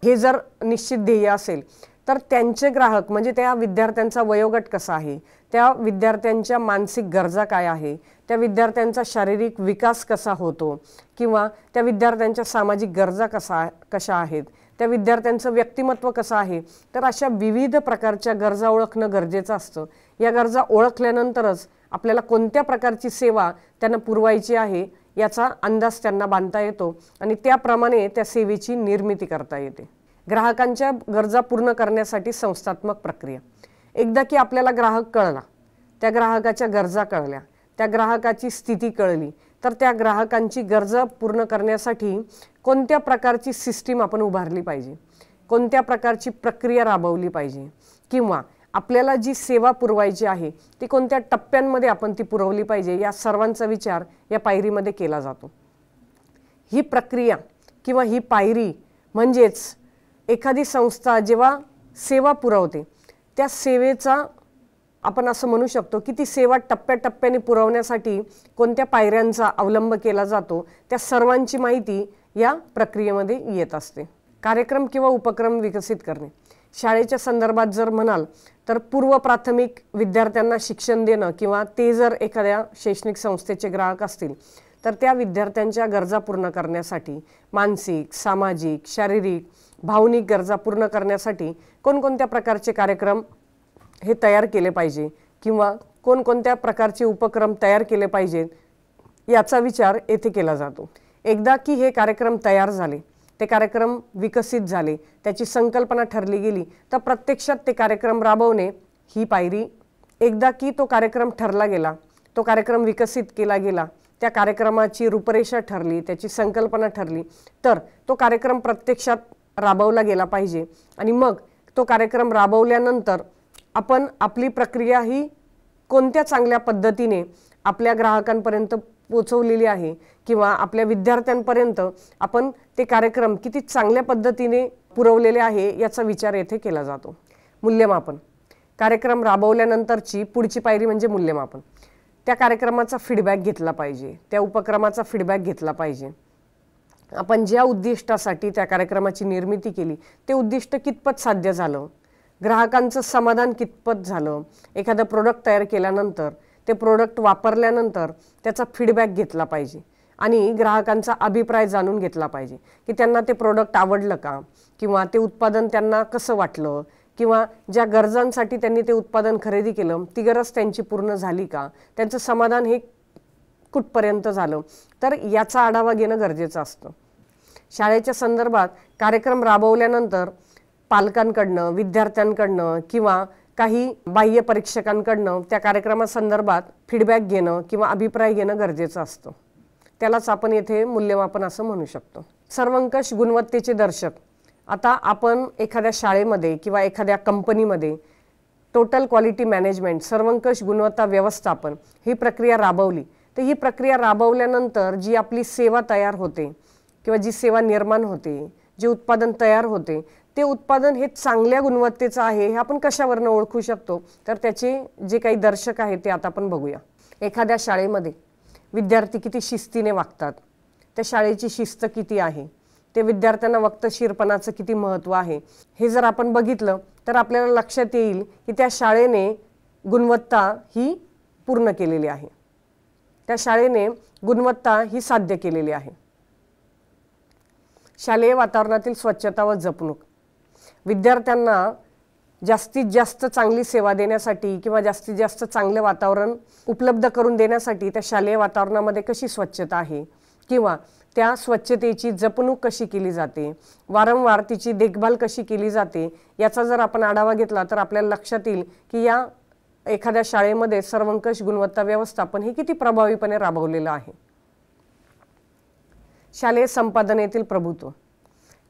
हे जर निश्चित ध्येय असेल तर त्यांचे ग्राहक म्हणजे त्या विद्यार्थ्यांचा वयोगट कसा आहे, त्या विद्यार्थ्यांच्या मानसिक गरजा काय आहे, त्या विद्यार्थ्यांचा शारीरिक विकास कसा होतो किंवा त्या विद्यार्थ्यांच्या सामाजिक गरजा कशा आहेत, त्या विद्यार्थ्यांचं व्यक्तिमत्व कसं आहे. तर अशा विविध प्रकारच्या गरजा ओळखणं गरजेचं असतं. या गरजा ओळखल्यानंतरच आपल्याला कोणत्या प्रकारची सेवा त्यांना पुरवायची आहे याचा अंदाज त्यांना बांधता येतो आणि त्याप्रमाणे त्या सेवेची निर्मिती करता येते. ग्राहकांच्या गरजा पूर्ण करण्यासाठी संस्थात्मक प्रक्रिया. एकदा की आपल्याला ग्राहक कळला, त्या ग्राहकाच्या गरजा कळल्या, त्या ग्राहकाची स्थिती कळली तर त्या ग्राहकांची गरजा पूर्ण करण्यासाठी कोणत्या प्रकारची सिस्टीम आपण उभारली पाहिजे, कोणत्या प्रकारची प्रक्रिया राबवली पाहिजे किंवा आपल्याला जी सेवा पुरवायची आहे ती कोणत्या टप्प्यांमध्ये आपण ती पुरवली पाहिजे या सर्वांचा विचार या पायरीमध्ये केला जातो. ही प्रक्रिया किंवा ही पायरी म्हणजेच एखादी संस्था जेव्हा सेवा पुरवते त्या सेवेचा आपण असं म्हणू शकतो की ती सेवा टप्प्याटप्प्याने पुरवण्यासाठी कोणत्या पायऱ्यांचा अवलंब केला जातो त्या सर्वांची माहिती या प्रक्रियेमध्ये येत असते. कार्यक्रम किंवा उपक्रम विकसित करणे. शाळेच्या संदर्भात जर म्हणाल तर पूर्व प्राथमिक विद्यार्थ्यांना शिक्षण देणं किंवा ते जर एखाद्या शैक्षणिक संस्थेचे ग्राहक असतील तर त्या विद्यार्थ्यांच्या गरजा पूर्ण करण्यासाठी मानसिक, सामाजिक, शारीरिक, भावनिक गरजा पूर्ण करण्यासाठी कोणकोणत्या प्रकारचे कार्यक्रम हे तयार केले पाहिजे किंवा कोणकोणत्या प्रकारचे उपक्रम तयार केले पाहिजेत याचा विचार येथे केला जातो. एकदा की हे कार्यक्रम तयार झाले, ते कार्यक्रम विकसित झाले, त्याची संकल्पना ठरली गेली तर प्रत्यक्षात ते कार्यक्रम राबवणे ही पायरी. एकदा की तो कार्यक्रम ठरला गेला, तो कार्यक्रम विकसित केला गेला, त्या कार्यक्रमाची रूपरेषा ठरली, त्याची संकल्पना ठरली तर तो कार्यक्रम प्रत्यक्षात राबवला गेला पाहिजे आणि मग तो कार्यक्रम राबवल्यानंतर आपण आपली प्रक्रिया ही कोणत्या चांगल्या पद्धतीने आपल्या ग्राहकांपर्यंत पोहोचवलेली आहे किंवा आपल्या विद्यार्थ्यांपर्यंत आपण ते कार्यक्रम किती चांगल्या पद्धतीने पुरवलेले आहे याचा विचार येथे केला जातो. मूल्यमापन. कार्यक्रम राबवल्यानंतरची पुढची पायरी म्हणजे मूल्यमापन. त्या कार्यक्रमाचा फीडबॅक घेतला पाहिजे, त्या उपक्रमाचा फीडबॅक घेतला पाहिजे. आपण ज्या उद्दिष्टासाठी त्या कार्यक्रमाची निर्मिती केली ते उद्दिष्ट कितपत साध्य झालं, ग्राहकांचं समाधान कितपत झालं. एखादं प्रोडक्ट तयार केल्यानंतर ते प्रोडक्ट वापरल्यानंतर त्याचा फीडबॅक घेतला पाहिजे आणि ग्राहकांचा अभिप्राय जाणून घेतला पाहिजे की त्यांना ते प्रोडक्ट आवडलं का किंवा ते उत्पादन त्यांना कसं वाटलं किंवा ज्या गरजांसाठी त्यांनी ते उत्पादन खरेदी केलं ती गरज त्यांची पूर्ण झाली का, त्यांचं समाधान हे कुठपर्यंत झालं. तर याचा आढावा घेणं गरजेचं असतं. शाळेच्या संदर्भात कार्यक्रम राबवल्यानंतर पालकांकडनं, विद्यार्थ्यांकडनं किंवा काही बाह्य परीक्षकांकडनं त्या कार्यक्रमासंदर्भात फीडबॅक घेणं किंवा अभिप्राय घेणं गरजेचं असतं. त्यालाच आपण येथे मूल्यमापन असं म्हणू शकतो. सर्वंकष गुणवत्तेचे दर्शक. आता आपण एखाद्या शाळेमध्ये किंवा एखाद्या कंपनीमध्ये टोटल क्वालिटी मॅनेजमेंट, सर्वंकष गुणवत्ता व्यवस्थापन ही प्रक्रिया राबवली तर ही प्रक्रिया राबवल्यानंतर जी आपली सेवा तयार होते किंवा जी सेवा निर्माण होते, जे उत्पादन तयार होते ते उत्पादन हे चांगल्या गुणवत्तेचं आहे हे आपण कशावरनं ओळखू शकतो तर त्याचे जे काही दर्शक आहेत ते आता आपण बघूया. एखाद्या शाळेमध्ये विद्यार्थी किती शिस्तीने वागतात, त्या शाळेची शिस्त किती आहे, ते विद्यार्थ्यांना वक्तशीरपणाचं किती महत्त्व आहे हे जर आपण बघितलं तर आपल्याला लक्षात येईल की त्या शाळेने गुणवत्ता ही पूर्ण केलेली आहे, त्या शाळेने गुणवत्ता ही साध्य केलेली आहे. शालेय वातावरणातील स्वच्छता व जपणूक. विद्यार्थ्यांना जास्तीत जास्त चांगली सेवा देण्यासाठी किंवा जास्तीत जास्त चांगले वातावरण उपलब्ध करून देण्यासाठी त्या शालेय वातावरणामध्ये कशी स्वच्छता आहे किंवा त्या स्वच्छतेची जपणूक कशी केली जाते, वारंवार तिची देखभाल कशी केली जाते, याचा जर आपण आढावा घेतला तर आपल्याला लक्षात येईल की या एखाद्या शाळेमध्ये सर्वंकष गुणवत्ता व्यवस्थापन हे किती प्रभावीपणे राबवलेलं आहे. शालेय संपादनेतील प्रभुत्व.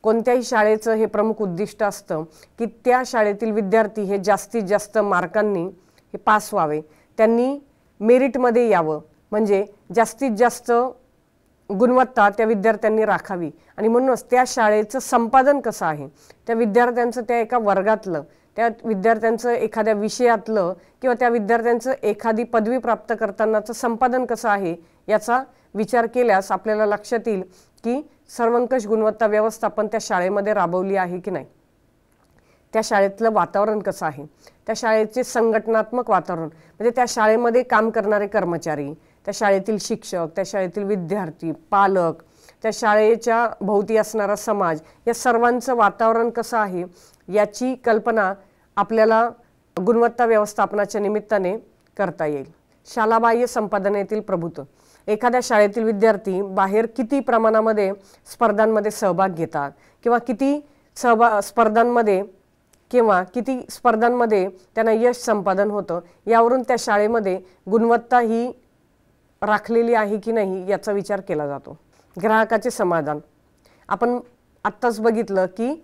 कोणत्याही शाळेचं हे प्रमुख उद्दिष्ट असतं की त्या शाळेतील विद्यार्थी हे जास्तीत जास्त मार्कांनी हे पास व्हावे, त्यांनी मेरिटमध्ये यावं, म्हणजे जास्तीत जास्त गुणवत्ता त्या विद्यार्थ्यांनी राखावी. आणि म्हणूनच त्या शाळेचं संपादन कसं आहे, त्या विद्यार्थ्यांचं त्या एका वर्गातलं, त्या विद्यार्थ्यांचं एखाद्या विषयातलं किंवा त्या विद्यार्थ्यांचं एखादी पदवी प्राप्त करतानाचं संपादन कसं आहे याचा विचार केल्यास आपल्याला लक्षात येईल की सर्वंकष गुणवत्ता व्यवस्थापन त्या शाळेमध्ये राबवली आहे की नाही. त्या शाळेतलं वातावरण कसं आहे, त्या शाळेचे संघटनात्मक वातावरण, म्हणजे त्या शाळेमध्ये काम करणारे कर्मचारी, त्या शाळेतील शिक्षक, त्या शाळेतील विद्यार्थी, पालक, त्या शाळेच्या भोवती असणारा समाज, या सर्वांचं वातावरण कसं आहे याची कल्पना आपल्याला गुणवत्ता व्यवस्थापनाच्या निमित्ताने करता येईल. शालाबाह्य संपादनेतील प्रभुत्व. एखाद्या शाळेतील विद्यार्थी बाहेर किती प्रमाणामध्ये स्पर्धांमध्ये सहभाग घेतात किंवा किती स्पर्धांमध्ये त्यांना यश संपादन होतं, यावरून त्या शाळेमध्ये गुणवत्ता ही राखलेली आहे की नाही याचा विचार केला जातो. ग्राहकाचे समाधान. आपण आत्ताच बघितलं की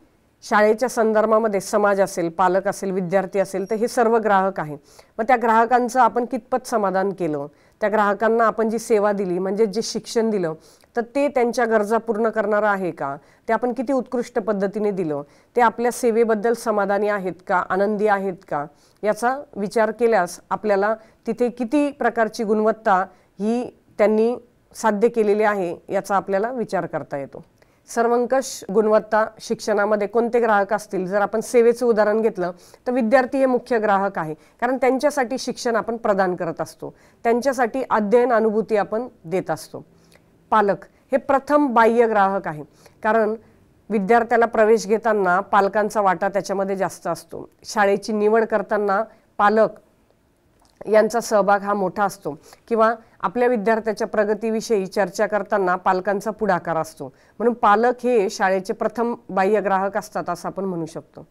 शाळेच्या संदर्भामध्ये समाज असेल, पालक असेल, विद्यार्थी असेल, तर हे सर्व ग्राहक आहे. मग त्या ग्राहकांचं आपण कितपत समाधान केलं, त्या ग्राहकांना आपण जी सेवा दिली, म्हणजे जे शिक्षण दिलं, तर ते त्यांच्या गरजा पूर्ण करणारं आहे का, ते आपण किती उत्कृष्ट पद्धतीने दिलं, ते आपल्या सेवेबद्दल समाधानी आहेत का, आनंदी आहेत का, याचा विचार केल्यास आपल्याला तिथे किती प्रकारची गुणवत्ता ही त्यांनी साध्य केलेली आहे याचा आपल्याला विचार करता येतो. सर्वंकष गुणवत्ता शिक्षणामध्ये कोणते ग्राहक असतील, जर आपण सेवेचं उदाहरण घेतलं तर विद्यार्थी हे मुख्य ग्राहक आहे, कारण त्यांच्यासाठी शिक्षण आपण प्रदान करत असतो, त्यांच्यासाठी अध्ययन अनुभूती आपण देत असतो. पालक हे प्रथम बाह्य ग्राहक आहे, कारण विद्यार्थ्याला प्रवेश घेताना पालकांचा वाटा त्याच्यामध्ये जास्त असतो. शाळेची निवड करताना पालक यांचा सहभाग हा मोठा असतो, किंवा आपल्या विद्यार्थ्याच्या प्रगतीविषयी चर्चा करताना पालकांचा पुढाकार असतो. म्हणून पालक हे शाळेचे प्रथम बाह्य ग्राहक असतात असं आपण म्हणू शकतो.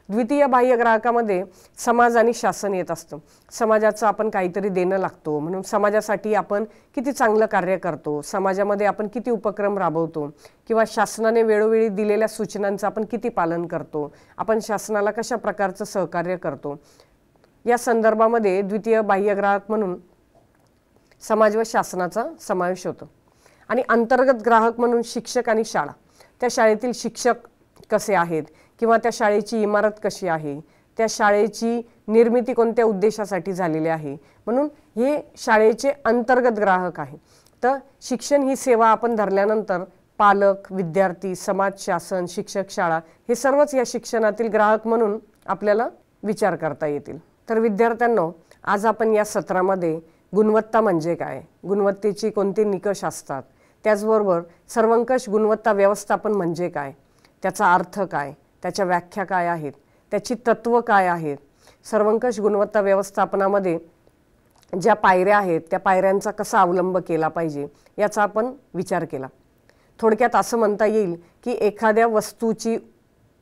द्वितीय बाह्य ग्राहकामध्ये समाज आणि शासन येत असतं. समाजाचं आपण काहीतरी देणं लागतो, म्हणून समाजासाठी आपण किती चांगलं कार्य करतो, समाजामध्ये आपण किती उपक्रम राबवतो, किंवा शासनाने वेळोवेळी दिलेल्या सूचनांचं आपण किती पालन करतो, आपण शासनाला कशा प्रकारचं सहकार्य करतो, या संदर्भामध्ये द्वितीय बाह्य ग्राहक म्हणून समाज व शासनाचा समावेश होतो. आणि अंतर्गत ग्राहक म्हणून शिक्षक आणि शाळा. त्या शाळेतील शिक्षक कसे आहेत, किंवा त्या शाळेची इमारत कशी आहे, त्या शाळेची निर्मिती कोणत्या उद्देशासाठी झालेली आहे, म्हणून हे शाळेचे अंतर्गत ग्राहक आहे. तर शिक्षण ही सेवा आपण धरल्यानंतर पालक, विद्यार्थी, समाज, शासन, शिक्षक, शाळा हे सर्वच या शिक्षणातील ग्राहक म्हणून आपल्याला विचार करता येतील. तर विद्यार्थ्यांनो, आज आपण या सत्रामध्ये गुणवत्ता म्हणजे काय, गुणवत्तेची कोणते निकष असतात, त्याचबरोबर सर्वंकष गुणवत्ता व्यवस्थापन म्हणजे काय, त्याचा अर्थ काय, त्याच्या व्याख्या काय आहेत, त्याची तत्त्व काय आहेत, सर्वंकष गुणवत्ता व्यवस्थापनामध्ये ज्या पायऱ्या आहेत त्या पायऱ्यांचा कसा अवलंब केला पाहिजे याचा आपण विचार केला. थोडक्यात असं म्हणता येईल की एखाद्या वस्तूची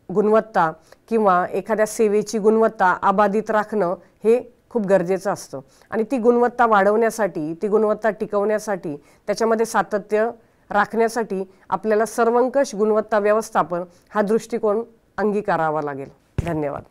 गुणवत्ता किंवा एखाद्या सेवेची गुणवत्ता अबाधित राखणं हे खूप गरजेचं असतं, आणि ती गुणवत्ता वाढवण्यासाठी, ती गुणवत्ता टिकवण्यासाठी, त्याच्यामध्ये सातत्य राखण्यासाठी आपल्याला सर्वंकष गुणवत्ता व्यवस्थापन हा दृष्टिकोन अंगीकारावा लागेल. धन्यवाद.